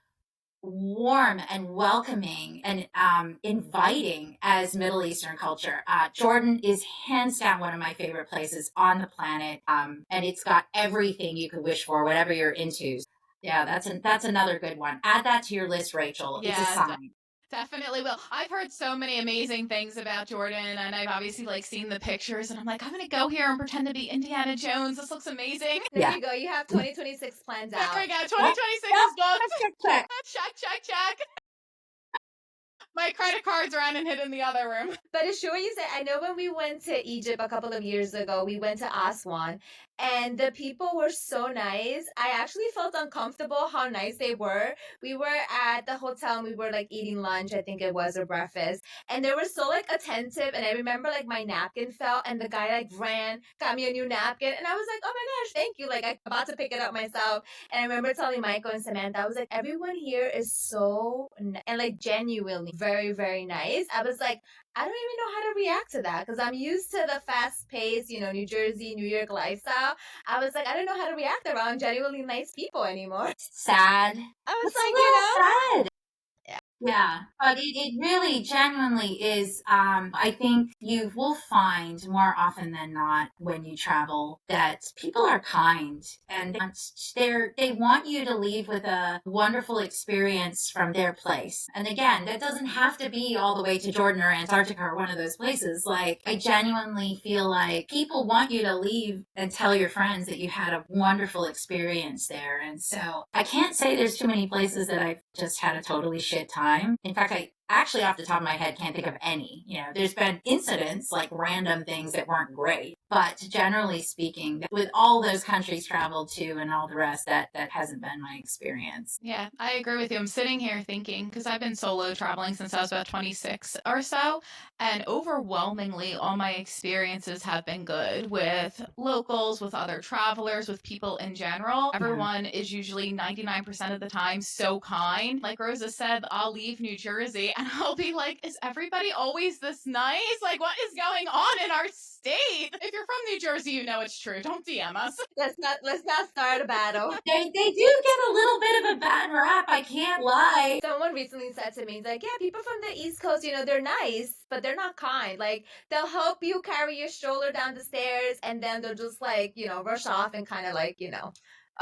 warm and welcoming and inviting as Middle Eastern culture. Jordan is hands down one of my favorite places on the planet, and it's got everything you could wish for, whatever you're into. Yeah, that's another good one. Add that to your list, Rachel. Yeah, it's a sign. Definitely will. I've heard so many amazing things about Jordan, and I've obviously like seen the pictures, and I'm like, I'm gonna go here and pretend to be Indiana Jones. This looks amazing. There you go. You have 2026 plans out. There we go. 2026 is booked. Check. Check. My credit card's around and hid in the other room. But it's sure you said, I know when we went to Egypt a couple of years ago, we went to Aswan, and the people were so nice. I actually felt uncomfortable how nice they were. We were at the hotel and we were like eating lunch, I think it was, or breakfast, and they were so like attentive. And I remember like my napkin fell, and the guy like ran, got me a new napkin, and I was like, oh my gosh, thank you. Like I'm about to pick it up myself. And I remember telling Michael and Samantha, I was like, everyone here is so and like genuinely very, very nice. I was like, I don't even know how to react to that because I'm used to the fast paced, New Jersey, New York lifestyle. I was like, I don't know how to react around genuinely nice people anymore. Sad. I was It's like, a little sad. Yeah, but it really genuinely is. I think you will find more often than not when you travel that people are kind and they want you to leave with a wonderful experience from their place. And again, that doesn't have to be all the way to Jordan or Antarctica or one of those places. Like, I genuinely feel like people want you to leave and tell your friends that you had a wonderful experience there. And so I can't say there's too many places that I've just had a totally shit time. In fact, I actually, off the top of my head, can't think of any. You know, there's been incidents, like random things that weren't great, but generally speaking, with all those countries traveled to and all the rest, that hasn't been my experience. Yeah, I agree with you. I'm sitting here thinking, because I've been solo traveling since I was about 26 or so, and overwhelmingly, all my experiences have been good with locals, with other travelers, with people in general. Everyone is usually 99% of the time so kind. Like Rosa said, I'll leave New Jersey and I'll be like, is everybody always this nice? Like, what is going on in our state? If you're from New Jersey, you know it's true. Don't DM us. Let's not start a battle. They do get a little bit of a bad rap, I can't lie. Someone recently said to me, he's like, yeah, people from the East Coast, they're nice, but they're not kind. Like, they'll help you carry your stroller down the stairs, and then they'll just, like, rush off and kind of, like,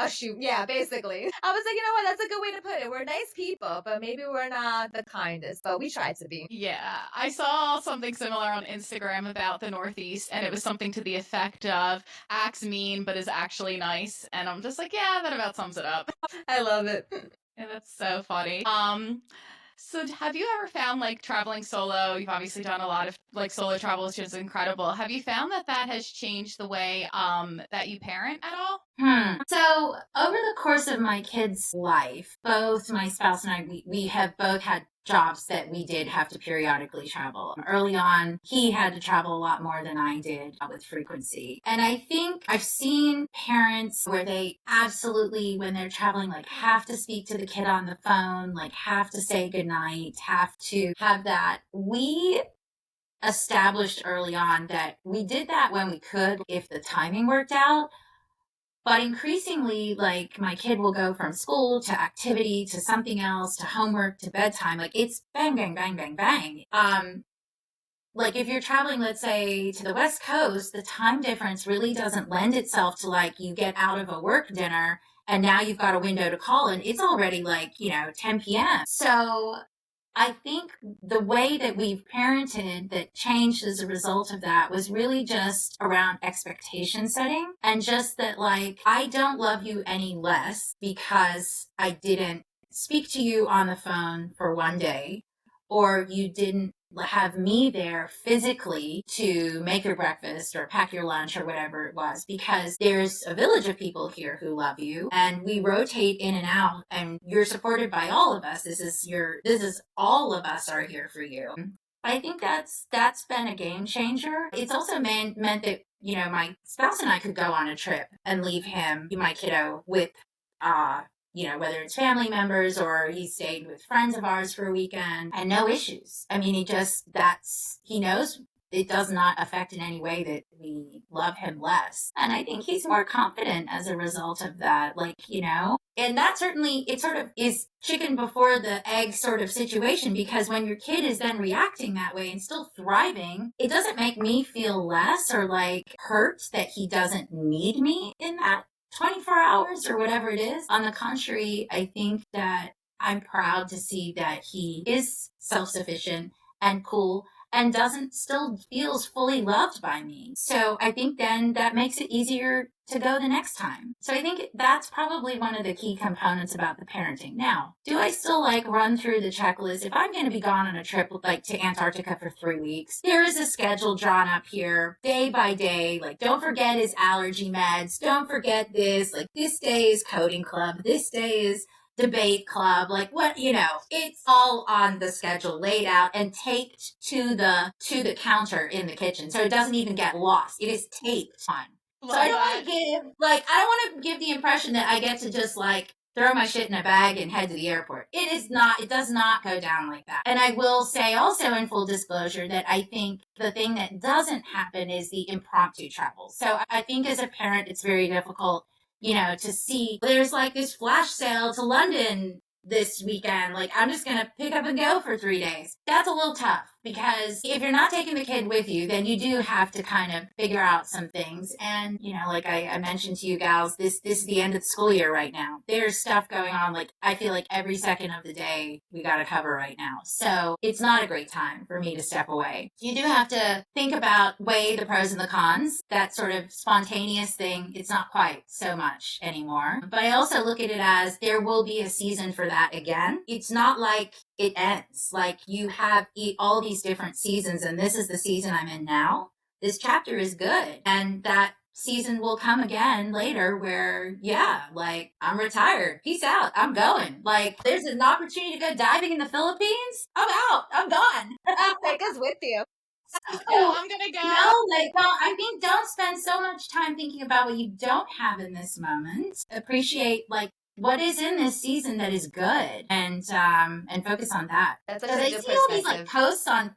shoot. Yeah, basically. I was like, you know what? That's a good way to put it. We're nice people, but maybe we're not the kindest, but we try to be. Yeah, I saw something similar on Instagram about the Northeast, and it was something to the effect of acts mean but is actually nice. And I'm just like, yeah, that about sums it up. I love it. And that's so funny. So have you ever found, like, traveling solo, you've obviously done a lot of like solo travel, which is incredible. Have you found that has changed the way that you parent at all? So over the course of my kids' life, both my spouse and I, we have both had jobs that we did have to periodically travel. Early on, he had to travel a lot more than I did with frequency. And I think I've seen parents where they absolutely, when they're traveling, like have to speak to the kid on the phone, like have to say goodnight, have to have that. We established early on that we did that when we could, if the timing worked out. But increasingly, like, my kid will go from school to activity to something else to homework to bedtime. Like, it's bang, bang, bang, bang, bang. Like, if you're traveling, let's say, to the West Coast, the time difference really doesn't lend itself to, like, you get out of a work dinner and now you've got a window to call and it's already like, 10 p.m. So I think the way that we've parented that changed as a result of that was really just around expectation setting, and just that, like, I don't love you any less because I didn't speak to you on the phone for one day, or you didn't have me there physically to make your breakfast or pack your lunch or whatever it was, because there's a village of people here who love you and we rotate in and out and you're supported by all of us. This is all of us are here for you. I think that's been a game changer. It's also meant that, my spouse and I could go on a trip and leave him, my kiddo, with whether it's family members or he stayed with friends of ours for a weekend, and no issues. I mean, he knows it does not affect in any way that we love him less. And I think he's more confident as a result of that, and that certainly, it sort of is chicken before the egg sort of situation, because when your kid is then reacting that way and still thriving, it doesn't make me feel less or like hurt that he doesn't need me in that 24 hours or whatever it is. On the contrary, I think that I'm proud to see that he is self-sufficient and cool and still feels fully loved by me. So I think then that makes it easier to go the next time. So I think that's probably one of the key components about the parenting. Now, do I still run through the checklist? If I'm going to be gone on a trip like to Antarctica for 3 weeks, there is a schedule drawn up here day by day. Like, don't forget his allergy meds. Don't forget this. Like, this day is coding club. This day is debate club, it's all on the schedule, laid out and taped to the counter in the kitchen, so it doesn't even get lost. It is taped on. So I don't want to give the impression that I get to just throw my shit in a bag and head to the airport. It does not go down like that. And I will say also, in full disclosure, that I think the thing that doesn't happen is the impromptu travel. So I think as a parent, it's very difficult to see there's this flash sale to London this weekend. Like, I'm just going to pick up and go for 3 days. That's a little tough because if you're not taking the kid with you, then you do have to kind of figure out some things. And, like I mentioned to you gals, this is the end of the school year right now. There's stuff going on. Like, I feel like every second of the day we got to cover right now. So it's not a great time for me to step away. You do have to think about, weigh the pros and the cons. That sort of spontaneous thing, it's not quite so much anymore. But I also look at it as there will be a season for that again. It's not like it ends. Like, you have all these different seasons, and this is the season I'm in now. This chapter is good. And that season will come again later where, like, I'm retired. Peace out. I'm going. Like, there's an opportunity to go diving in the Philippines. I'm out. I'm gone. Take us with you. Yeah, I'm gonna go. Don't spend so much time thinking about what you don't have in this moment. Appreciate, like, what is in this season that is good, and focus on that. That's Because I see all these like posts on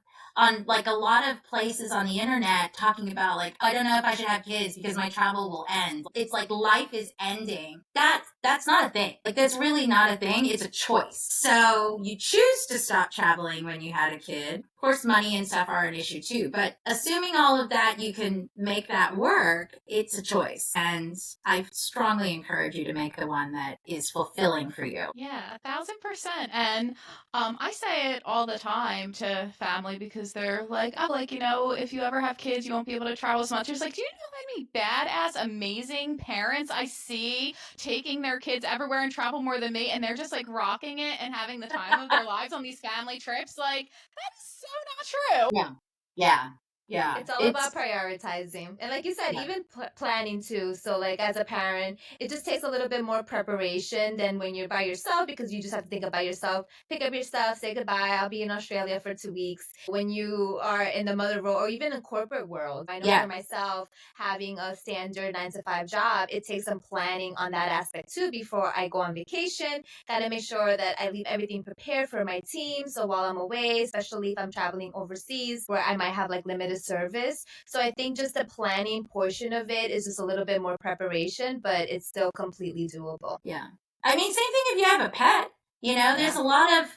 like a lot of places on the internet talking about, like, I don't know if I should have kids because my travel will end. It's like life is ending. That's not a thing. Like, that's really not a thing. It's a choice. So you choose to stop traveling when you had a kid. Of course, money and stuff are an issue too, but assuming all of that, you can make that work, it's a choice. And I strongly encourage you to make the one that is fulfilling for you. Yeah, 1,000%. And I say it all the time to family because they're like, oh, like, if you ever have kids, you won't be able to travel as much. It's like, do you know how many badass, amazing parents I see taking their kids everywhere and travel more than me, and they're just like rocking it and having the time of their lives on these family trips? Like, that is so not true. Yeah. It's all about prioritizing. And like you said, even planning too. So like as a parent, it just takes a little bit more preparation than when you're by yourself, because you just have to think about yourself, pick up your stuff, say goodbye. I'll be in Australia for 2 weeks. When you are in the mother role or even in corporate world, I know for myself, having a standard 9 to 5 job, it takes some planning on that aspect too before I go on vacation. Gotta make sure that I leave everything prepared for my team. So while I'm away, especially if I'm traveling overseas where I might have like limited service. So I think just the planning portion of it is just a little bit more preparation, but it's still completely doable. Yeah. I mean, same thing if you have a pet. There's a lot of,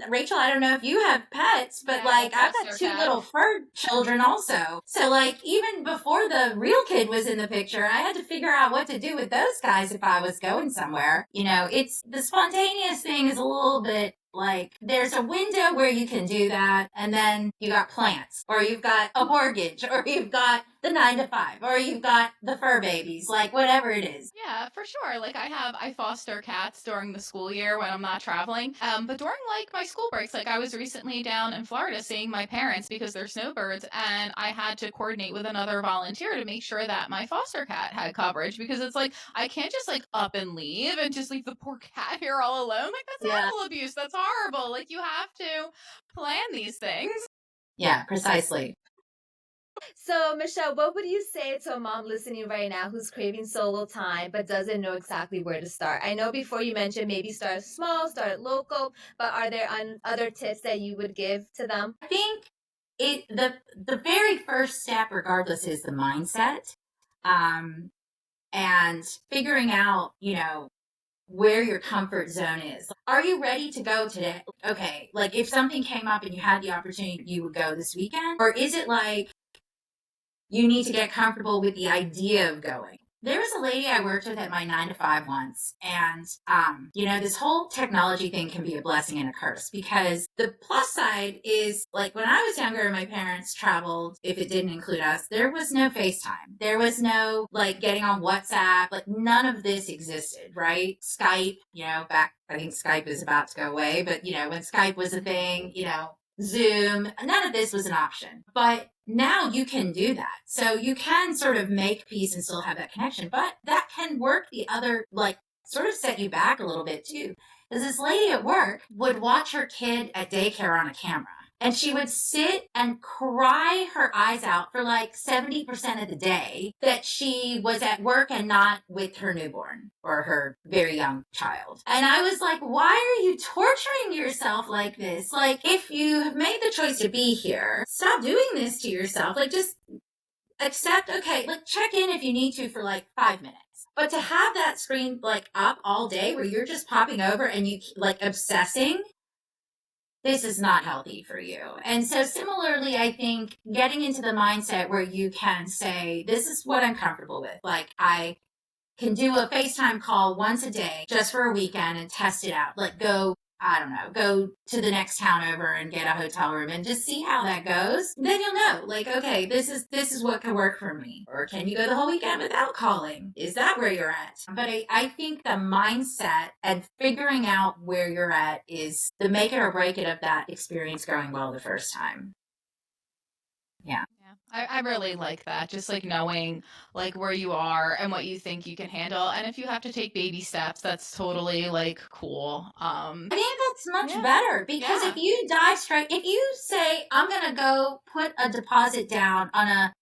Rachel, I don't know if you have pets, but like, I've got 2 little fur children also. So like, even before the real kid was in the picture, I had to figure out what to do with those guys if I was going somewhere. It's the spontaneous thing is a little bit like, there's a window where you can do that, and then you got plants, or you've got a mortgage, or you've got the 9 to 5, or you've got the fur babies, like whatever it is. Yeah, for sure. Like I foster cats during the school year when I'm not traveling. But during like my school breaks, like I was recently down in Florida seeing my parents because they're snowbirds, and I had to coordinate with another volunteer to make sure that my foster cat had coverage, because it's like I can't just like up and leave and just leave the poor cat here all alone. Like, that's animal abuse. That's horrible. Like, you have to plan these things. Yeah, precisely. So, Michelle, what would you say to a mom listening right now who's craving solo time but doesn't know exactly where to start? I know before you mentioned maybe start small, start local, but are there other tips that you would give to them? I think the very first step, regardless, is the mindset, and figuring out, where your comfort zone is. Are you ready to go today? Okay, like if something came up and you had the opportunity, you would go this weekend? Or is it like you need to get comfortable with the idea of going? There was a lady I worked with at my 9 to 5 once, and this whole technology thing can be a blessing and a curse, because the plus side is, like, when I was younger and my parents traveled, if it didn't include us, there was no FaceTime. There was no like getting on WhatsApp. Like, none of this existed, right? Skype, back, I think Skype is about to go away, but when Skype was a thing, Zoom, none of this was an option. But now you can do that. So you can sort of make peace and still have that connection. But that can work the other, like, sort of set you back a little bit too. Because this lady at work would watch her kid at daycare on a camera. And she would sit and cry her eyes out for like 70% of the day that she was at work and not with her newborn or her very young child. And I was like, why are you torturing yourself like this? Like, if you have made the choice to be here, stop doing this to yourself. Like, just accept, okay, like check in if you need to for like 5 minutes. But to have that screen like up all day where you're just popping over and you like obsessing, this is not healthy for you. And so similarly, I think getting into the mindset where you can say, this is what I'm comfortable with. Like I can do a FaceTime call once a day just for a weekend and test it out. Like go, I don't know, go to the next town over and get a hotel room and just see how that goes. Then you'll know, like, okay, this is what can work for me. Or can you go the whole weekend without calling? Is that where you're at? But I think the mindset and figuring out where you're at is the make it or break it of that experience going well the first time. Yeah. I really like that. Just like knowing like where you are and what you think you can handle. And if you have to take baby steps, that's totally like cool. I think that's much Yeah. better because Yeah. if you dive straight, if you say, I'm going to go put a deposit down on a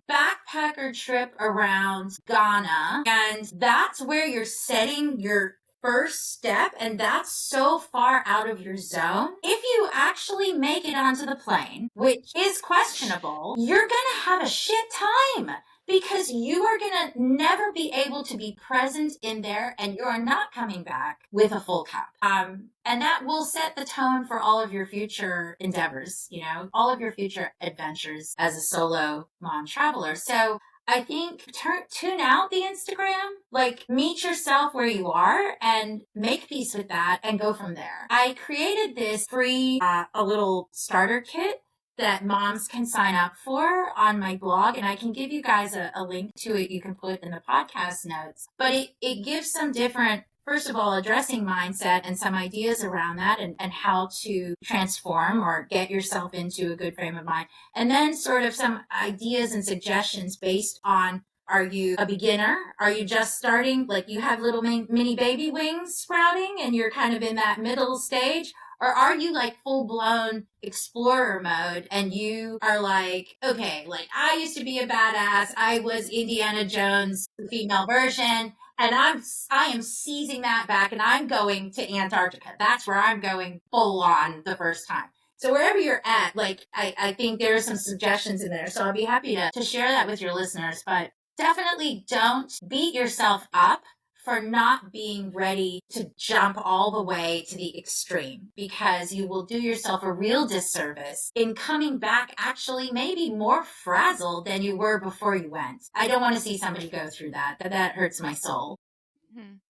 backpacker trip around Ghana, and that's where you're setting your first step, and that's so far out of your zone. If you actually make it onto the plane, which is questionable, you're gonna have a shit time because you are gonna never be able to be present in there, and you are not coming back with a full cup. And that will set the tone for all of your future endeavors, you know, all of your future adventures as a solo mom traveler. So I think tune out the Instagram, like meet yourself where you are and make peace with that and go from there. I created this free, a little starter kit that moms can sign up for on my blog. And I can give you guys a link to it. You can put in the podcast notes, but it gives some different, first of all, addressing mindset and some ideas around that and how to transform or get yourself into a good frame of mind. And then sort of some ideas and suggestions based on, are you a beginner? Are you just starting? Like you have little mini baby wings sprouting and you're kind of in that middle stage? Or are you like full blown explorer mode and you are like, okay, like I used to be a badass. I was Indiana Jones, the female version. And I am seizing that back and I'm going to Antarctica. That's where I'm going full on the first time. So wherever you're at, like, I think there are some suggestions in there. So I'll be happy to share that with your listeners, but definitely don't beat yourself up for not being ready to jump all the way to the extreme because you will do yourself a real disservice in coming back actually maybe more frazzled than you were before you went. I don't want to see somebody go through that. That hurts my soul.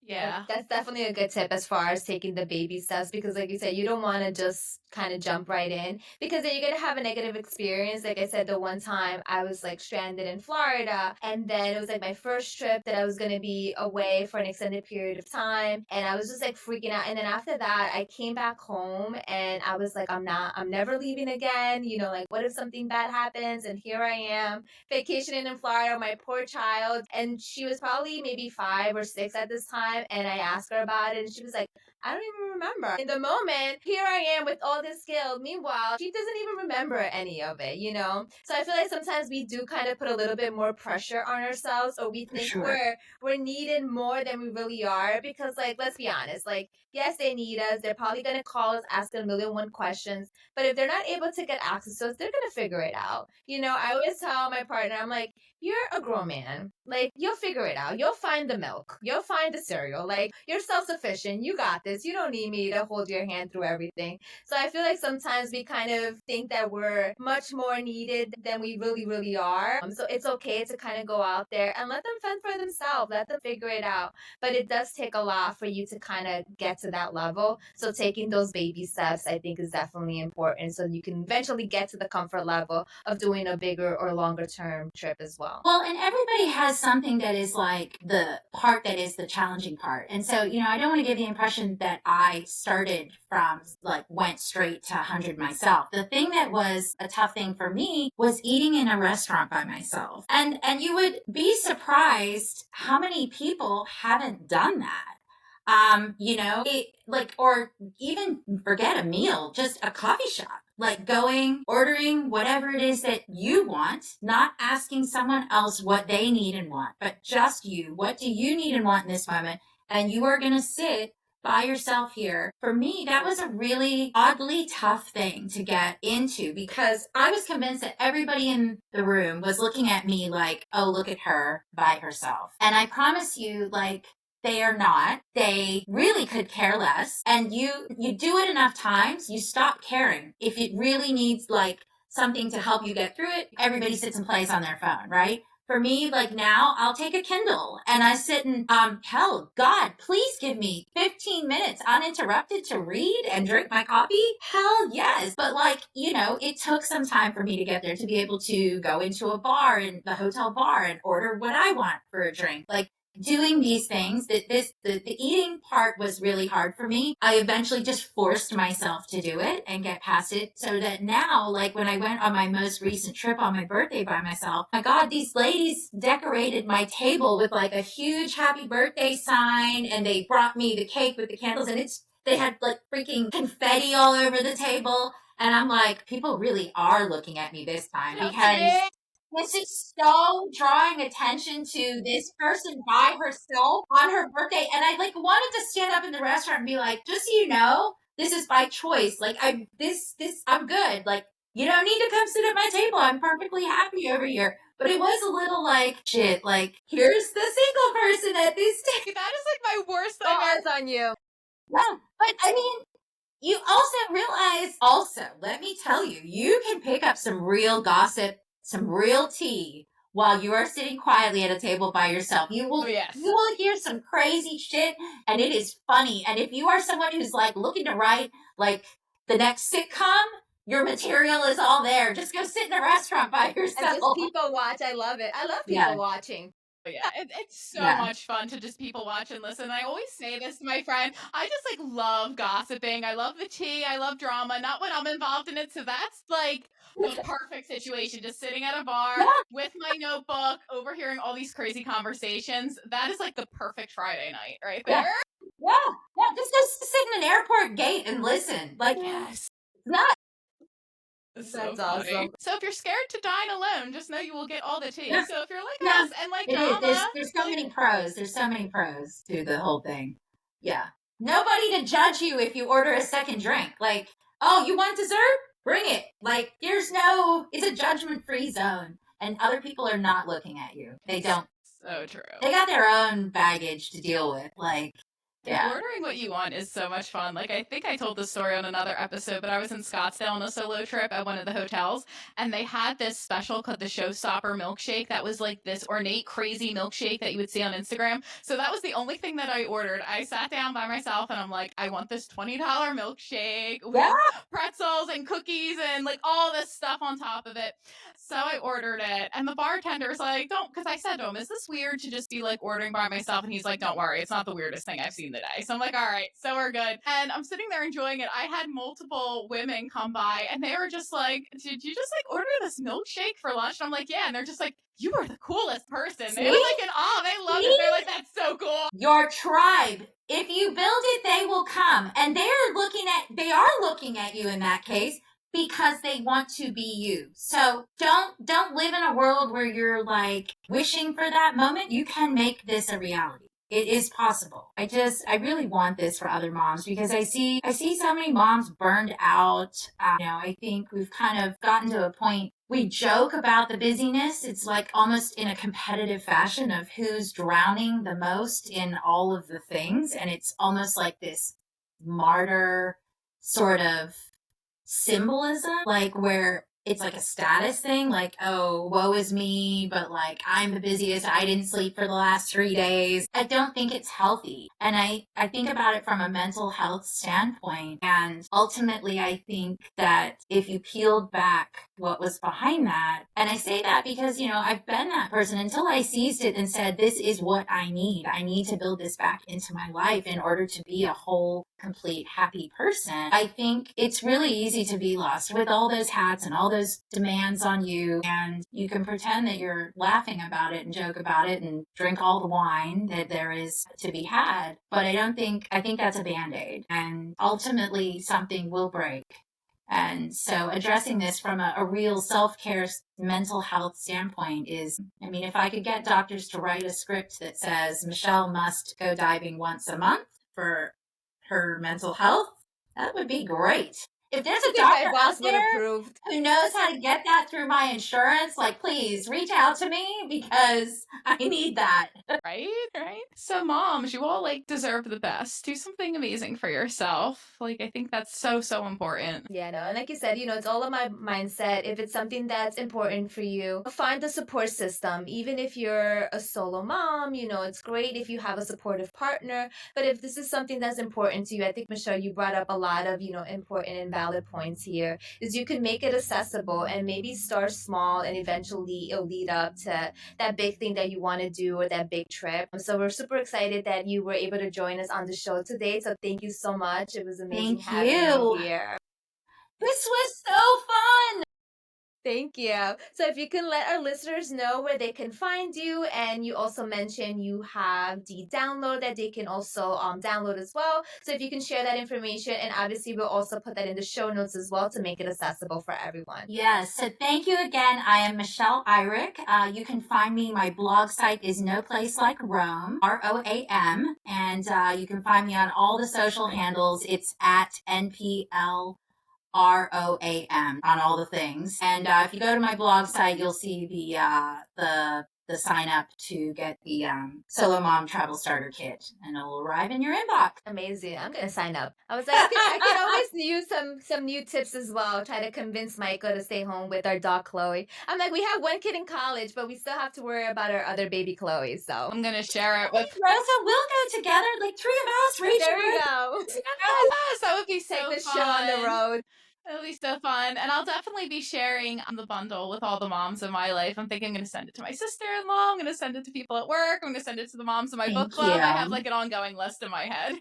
Yeah. That's definitely a good tip as far as taking the baby steps because, like you said, you don't want to just kind of jump right in because then you're going to have a negative experience. Like I said, the one time I was like stranded in Florida, and then it was like my first trip that I was going to be away for an extended period of time. And I was just like freaking out. And then after that, I came back home and I was like, I'm never leaving again. You know, like, what if something bad happens? And here I am vacationing in Florida, my poor child. And she was probably maybe 5 or 6 at this time. And I asked her about it, and she was like, I don't even remember. In the moment, here I am with all this skill. Meanwhile, she doesn't even remember any of it, you know? So I feel like sometimes we do kind of put a little bit more pressure on ourselves, or we think we're needed more than we really are. Because, like, let's be honest, like, yes, they need us. They're probably gonna call us, ask a million one questions. But if they're not able to get access to us, they're gonna figure it out. You know, I always tell my partner, I'm like, you're a grown man. Like, you'll figure it out. You'll find the milk. You'll find the cereal. Like, you're self-sufficient. You got this. You don't need me to hold your hand through everything. So I feel like sometimes we kind of think that we're much more needed than we really, really are. So it's okay to kind of go out there and let them fend for themselves. Let them figure it out. But it does take a lot for you to kind of get to that level. So taking those baby steps, I think, is definitely important. So you can eventually get to the comfort level of doing a bigger or longer term trip as well. Well, and everybody has something that is like the part that is the challenging part. And so, you know, I don't want to give the impression that I started from like went straight to 100 myself. The thing that was a tough thing for me was eating in a restaurant by myself. And you would be surprised how many people haven't done that. You know, or even forget a meal, just a coffee shop, like going, ordering whatever it is that you want, not asking someone else what they need and want, but just you. What do you need and want in this moment? And you are going to sit by yourself here. For me, that was a really oddly tough thing to get into because I was convinced that everybody in the room was looking at me like, oh, look at her by herself. And I promise you, like, they are not. They really could care less. And you do it enough times, you stop caring. If it really needs like something to help you get through it, everybody sits and plays on their phone, right? For me, like now, I'll take a Kindle and I sit and, hell, God, please give me 15 minutes uninterrupted to read and drink my coffee. Hell yes. But like, you know, it took some time for me to get there to be able to go into a bar and the hotel bar and order what I want for a drink. Like, doing these things the eating part was really hard for me. I eventually just forced myself to do it and get past it so that now, like when I went on my most recent trip on my birthday by myself, my God, these ladies decorated my table with like a huge happy birthday sign and they brought me the cake with the candles and they had like freaking confetti all over the table. And I'm like, people really are looking at me this time because this is so drawing attention to this person by herself on her birthday. And I like wanted to stand up in the restaurant and be like, just so you know, this is by choice. Like I'm good. Like you don't need to come sit at my table. I'm perfectly happy over here. But it was a little like, shit, like here's the single person at this table. That is like my worst All nightmare. eyes on you. Yeah, but I mean, you also realize, let me tell you, you can pick up some real gossip, some real tea while you are sitting quietly at a table by yourself. You will hear some crazy shit and it is funny. And if you are someone who's like looking to write like the next sitcom, your material is all there. Just go sit in a restaurant by yourself. And just people watch. I love it. I love people watching. Yeah, it's so much fun to just people watch and listen. I always say this to my friend. I just like love gossiping. I love the tea. I love drama. Not when I'm involved in it. So that's like the perfect situation. Just sitting at a bar with my notebook, overhearing all these crazy conversations. That is like the perfect Friday night right there. Yeah. Just go sit in an airport gate and listen. Like, yes. Not. That's awesome. So if you're scared to dine alone, just know you will get all the tea. Yeah. So if you're like us and like drama, there's so many pros. There's so many pros to the whole thing. Yeah. Nobody to judge you if you order a second drink. Like, oh, you want dessert? Bring it. Like, it's a judgment-free zone. And other people are not looking at you. They don't. So true. They got their own baggage to deal with. Like, yeah. Ordering what you want is so much fun. Like, I think I told this story on another episode, but I was in Scottsdale on a solo trip at one of the hotels, and they had this special called the Showstopper milkshake that was like this ornate, crazy milkshake that you would see on Instagram. So that was the only thing that I ordered. I sat down by myself, and I'm like, I want this $20 milkshake with pretzels and cookies and like all this stuff on top of it. So I ordered it, and the bartender's like, don't, because I said to him, is this weird to just be like ordering by myself? And he's like, don't worry, it's not the weirdest thing I've seen today. So I'm like, all right, so we're good. And I'm sitting there enjoying it. I had multiple women come by, and they were just like, did you just like order this milkshake for lunch? And I'm like, yeah. And they're just like, you are the coolest person. They were like in awe. They loved it. They're like, that's so cool. Your tribe. If you build it, they will come. And they are looking at you in that case, because they want to be you. So don't live in a world where you're like wishing for that moment. You can make this a reality. It is possible. I really want this for other moms because I see so many moms burned out. I think we've kind of gotten to a point. We joke about the busyness. It's like almost in a competitive fashion of who's drowning the most in all of the things. And it's almost like this martyr sort of symbolism, like where it's like a status thing, like, oh, woe is me, but like I'm the busiest, I didn't sleep for the last 3 days. I don't think it's healthy. And I think about it from a mental health standpoint. And ultimately, I think that if you peeled back what was behind that, and I say that because, I've been that person until I seized it and said, this is what I need. I need to build this back into my life in order to be a whole, complete, happy person. I think it's really easy to be lost with all those hats and all those demands on you, and you can pretend that you're laughing about it and joke about it and drink all the wine that there is to be had. But I think that's a band-aid, and ultimately something will break. And so addressing this from a real self-care mental health standpoint is, if I could get doctors to write a script that says Michelle must go diving once a month for her mental health, that would be great. If there's a If my doctor boss out would there approve. who knows how to get that through my insurance, like, please reach out to me because I need that. Right? Right? So moms, you all like deserve the best. Do something amazing for yourself. Like I think that's so, so important. Yeah, no, and like you said, it's all of my mindset. If it's something that's important for you, find a support system. Even if you're a solo mom, it's great if you have a supportive partner. But if this is something that's important to you, I think, Michelle, you brought up a lot of, important and valid points here, is you can make it accessible and maybe start small and eventually it'll lead up to that big thing that you want to do or that big trip. So we're super excited that you were able to join us on the show today. So thank you so much. It was amazing Thank having you. you here. This was so fun. Thank you. So if you can let our listeners know where they can find you, and you also mentioned you have the download that they can also download as well. So if you can share that information, and obviously we'll also put that in the show notes as well to make it accessible for everyone. Yes. So thank you again. I am Michelle Eyrich. You can find me. My blog site is No Place Like Rome, ROAM. And you can find me on all the social handles. It's at NPL ROAM on all the things. And if you go to my blog site, you'll see the sign up to get the Solo Mom Travel Starter Kit, and it'll arrive in your inbox. Amazing. I'm gonna sign up. I was like, I can always use some new tips as well. Try to convince Michael to stay home with our dog Chloe. I'm like, we have one kid in college, but we still have to worry about our other baby Chloe. So I'm gonna share it with Rosa, we'll go together, like 3 of us. there we go. Yes, that would be so Take the fun. show on the road. It'll be so fun. And I'll definitely be sharing the bundle with all the moms in my life. I'm thinking I'm going to send it to my sister-in-law. I'm going to send it to people at work. I'm going to send it to the moms in my book Thank club. you. I have like an ongoing list in my head.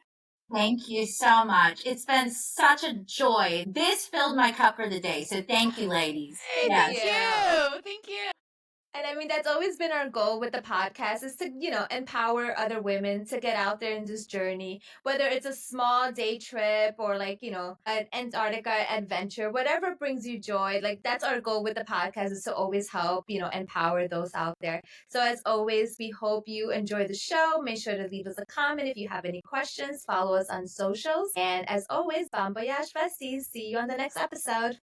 Thank you so much. It's been such a joy. This filled my cup for the day. So thank you, ladies. Hey, Yes. Thank you. Thank you. And I mean, that's always been our goal with the podcast, is to, empower other women to get out there in this journey, whether it's a small day trip or like, an Antarctica adventure, whatever brings you joy. Like that's our goal with the podcast, is to always help, empower those out there. So as always, we hope you enjoy the show. Make sure to leave us a comment if you have any questions. Follow us on socials. And as always, Bon Voyage Besties. See you on the next episode.